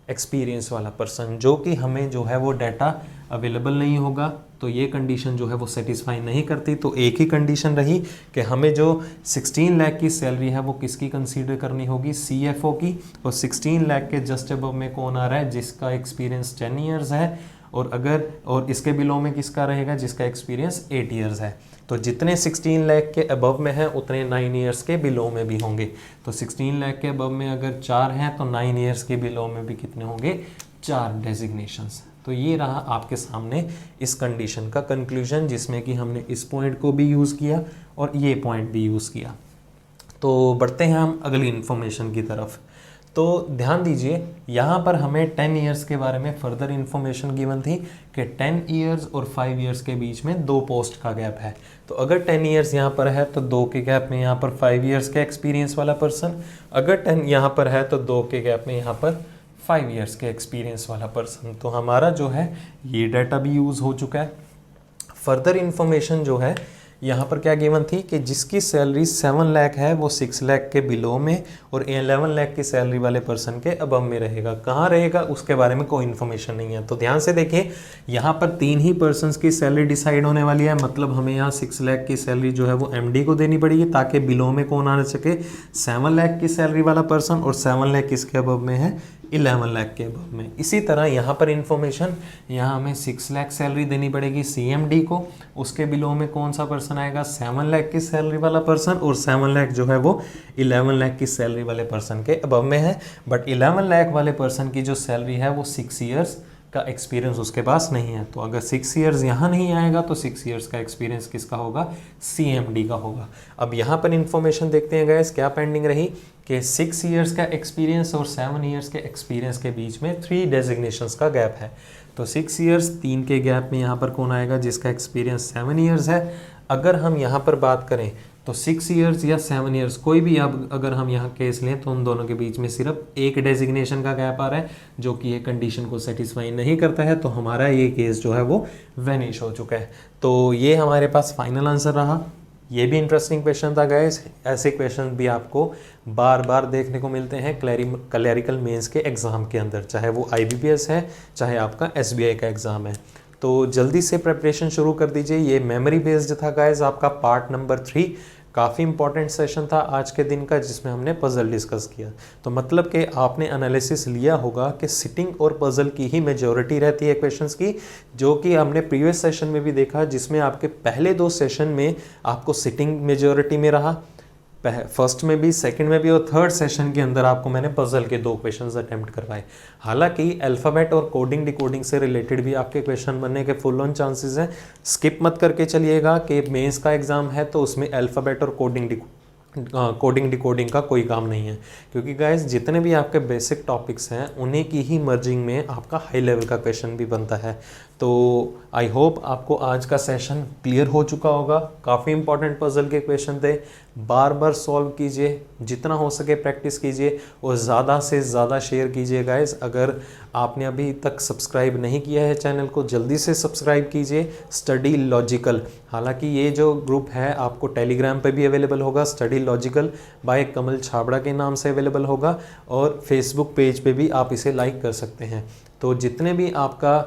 एक्सपीरियंस वाला पर्सन, जो कि हमें जो है वो डाटा अवेलेबल नहीं होगा। तो ये कंडीशन जो है वो सेटिस्फाई नहीं करती। तो एक ही कंडीशन रही कि हमें जो 16 लाख की सैलरी है वो किसकी कंसीडर करनी होगी CFO की, और 16 लाख के जस्ट अबव में कौन आ रहा है जिसका एक्सपीरियंस 10 इयर्स है, और इसके बिलो में किसका रहेगा जिसका एक्सपीरियंस 8 इयर्स है। तो जितने 16 लाख के अबव में हैं उतने 9 इयर्स के बिलो में भी होंगे। तो 16 लाख के अबव में अगर 4 हैं तो 9 इयर्स के बिलो में भी कितने होंगे 4 डेजिग्नेशंस। तो ये रहा आपके सामने इस कंडीशन का कंक्लूजन, जिसमें कि हमने इस पॉइंट को भी यूज़ किया और ये पॉइंट भी यूज़ किया। तो बढ़ते हैं हम अगली इन्फॉर्मेशन की तरफ। तो ध्यान दीजिए, यहाँ पर हमें 10 इयर्स के बारे में फर्दर इन्फॉर्मेशन गिवन थी कि 10 इयर्स और 5 इयर्स के बीच में 2 पोस्ट का गैप है। तो अगर 10 इयर्स यहाँ पर है तो 2 के गैप में यहाँ पर 5 इयर्स का एक्सपीरियंस वाला पर्सन, अगर 10 यहाँ पर है तो 2 के गैप में यहाँ पर 5 इयर्स के एक्सपीरियंस वाला पर्सन। तो हमारा जो है ये डाटा भी यूज़ हो चुका है। फर्दर इन्फॉर्मेशन जो है यहाँ पर क्या गिवन थी कि जिसकी सैलरी 7 लाख है वो 6 लाख के बिलो में और 11 लाख की सैलरी वाले पर्सन के अबव में रहेगा। कहाँ रहेगा उसके बारे में कोई इन्फॉर्मेशन नहीं है। तो ध्यान से देखिए, यहाँ पर 3 ही पर्सन्स की सैलरी डिसाइड होने वाली है, मतलब हमें यहाँ 6 लाख की सैलरी जो है वो एमडी को देनी पड़ेगी ताकि बिलो में कौन आ सके, 7 लाख की सैलरी वाला पर्सन, और 7 लाख किसके अबव में है, 11 लाख के अबव में। इसी तरह यहाँ पर इन्फॉर्मेशन, यहाँ हमें 6 लाख सैलरी देनी पड़ेगी सीएमडी को, उसके बिलो में कौन सा पर्सन आएगा, 7 लाख की सैलरी वाला पर्सन, और 7 लाख जो है वो 11 लाख की सैलरी वाले पर्सन के अबव में है। बट 11 लाख वाले पर्सन की जो सैलरी है वो 6 इयर्स का एक्सपीरियंस उसके पास नहीं है। तो अगर 6 इयर्स यहाँ नहीं आएगा तो 6 इयर्स का एक्सपीरियंस किसका होगा, सीएमडी का होगा। अब यहाँ पर इन्फॉर्मेशन देखते हैं गाइस, क्या पेंडिंग रही कि 6 इयर्स का एक्सपीरियंस और 7 इयर्स के एक्सपीरियंस के बीच में 3 डेजिग्नेशंस का गैप है। तो 6 इयर्स 3 के गैप में यहाँ पर कौन आएगा, जिसका एक्सपीरियंस 7 इयर्स है। अगर हम यहाँ पर बात करें तो 6 इयर्स या 7 इयर्स कोई भी, अब अगर हम यहाँ केस लें तो उन दोनों के बीच में सिर्फ एक डेजिग्नेशन का गैप आ रहा है जो कि ये कंडीशन को सेटिस्फाई नहीं करता है। तो हमारा ये केस जो है वो वैनिश हो चुका है। तो ये हमारे पास फाइनल आंसर रहा। ये भी इंटरेस्टिंग क्वेश्चन था गाइस। ऐसे क्वेश्चन भी आपको बार बार देखने को मिलते हैं क्लैरिकल मेंस के एग्ज़ाम के अंदर, चाहे वो IBPS है चाहे आपका SBI का एग्ज़ाम है। तो जल्दी से प्रिपरेशन शुरू कर दीजिए। ये मेमोरी बेस्ड था गाइस, आपका पार्ट नंबर 3। काफ़ी इंपॉर्टेंट सेशन था आज के दिन का, जिसमें हमने पजल डिस्कस किया। तो मतलब कि आपने एनालिसिस लिया होगा कि सिटिंग और पजल की ही मेजॉरिटी रहती है क्वेश्चंस की, जो कि हमने प्रीवियस सेशन में भी देखा, जिसमें आपके पहले 2 सेशन में आपको सिटिंग मेजॉरिटी में रहा, फर्स्ट में भी, सेकंड में भी, और थर्ड सेशन के अंदर आपको मैंने पजल के 2 क्वेश्चंस अटेम्प्ट करवाए। हालांकि अल्फ़ाबेट और कोडिंग डिकोडिंग से रिलेटेड भी आपके क्वेश्चन बनने के फुल ऑन चांसेस हैं। स्किप मत करके चलिएगा कि मेंस का एग्जाम है तो उसमें अल्फ़ाबेट और कोडिंग डिकोडिंग का कोई काम नहीं है, क्योंकि गाइस जितने भी आपके बेसिक टॉपिक्स हैं उन्हीं की ही मर्जिंग में आपका हाई लेवल का क्वेश्चन भी बनता है। तो आई होप आपको आज का सेशन क्लियर हो चुका होगा। काफ़ी इंपॉर्टेंट पजल के क्वेश्चन थे, बार बार सॉल्व कीजिए, जितना हो सके प्रैक्टिस कीजिए और ज़्यादा से ज़्यादा शेयर कीजिए गाइस। अगर आपने अभी तक सब्सक्राइब नहीं किया है चैनल को, जल्दी से सब्सक्राइब कीजिए। स्टडी लॉजिकल, हालांकि ये जो ग्रुप है आपको टेलीग्राम पे भी अवेलेबल होगा, स्टडी लॉजिकल बाय कमल छाबड़ा के नाम से अवेलेबल होगा, और फेसबुक पेज पे भी आप इसे लाइक कर सकते हैं। तो जितने भी आपका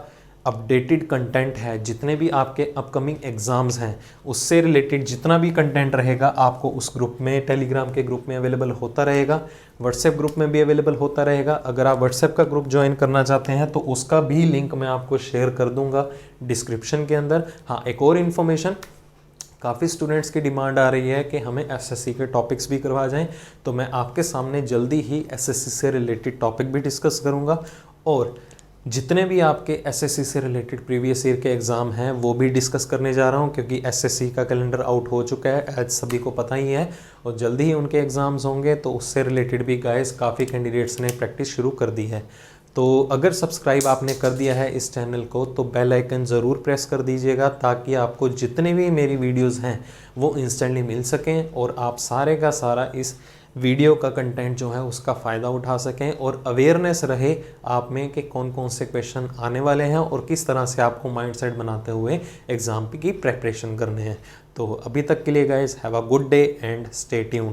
अपडेटेड कंटेंट है, जितने भी आपके अपकमिंग एग्ज़ाम्स हैं, उससे रिलेटेड जितना भी कंटेंट रहेगा आपको उस ग्रुप में, टेलीग्राम के ग्रुप में अवेलेबल होता रहेगा, व्हाट्सएप ग्रुप में भी अवेलेबल होता रहेगा। अगर आप व्हाट्सएप का ग्रुप ज्वाइन करना चाहते हैं तो उसका भी लिंक मैं आपको शेयर कर दूंगा डिस्क्रिप्शन के अंदर। हाँ, एक और इन्फॉर्मेशन, काफ़ी स्टूडेंट्स की डिमांड आ रही है कि हमें एसएससी के टॉपिक्स भी करवा जाएं, तो मैं आपके सामने जल्दी ही एसएससी से रिलेटेड टॉपिक भी डिस्कस करूंगा, और जितने भी आपके एसएससी से रिलेटेड प्रीवियस ईयर के एग्ज़ाम हैं वो भी डिस्कस करने जा रहा हूं, क्योंकि एसएससी का कैलेंडर आउट हो चुका है, आज सभी को पता ही है, और जल्दी ही उनके एग्ज़ाम्स होंगे। तो उससे रिलेटेड भी गाइस काफ़ी कैंडिडेट्स ने प्रैक्टिस शुरू कर दी है। तो अगर सब्सक्राइब आपने कर दिया है इस चैनल को तो बेल आइकन ज़रूर प्रेस कर दीजिएगा, ताकि आपको जितने भी मेरी वीडियोस हैं वो इंस्टेंटली मिल सकें और आप सारे का सारा इस वीडियो का कंटेंट जो है उसका फ़ायदा उठा सकें, और अवेयरनेस रहे आप में कि कौन कौन से क्वेश्चन आने वाले हैं और किस तरह से आपको माइंडसेट बनाते हुए एग्ज़ाम की प्रेपरेशन करने हैं। तो अभी तक के लिए guys have a good day and stay tuned.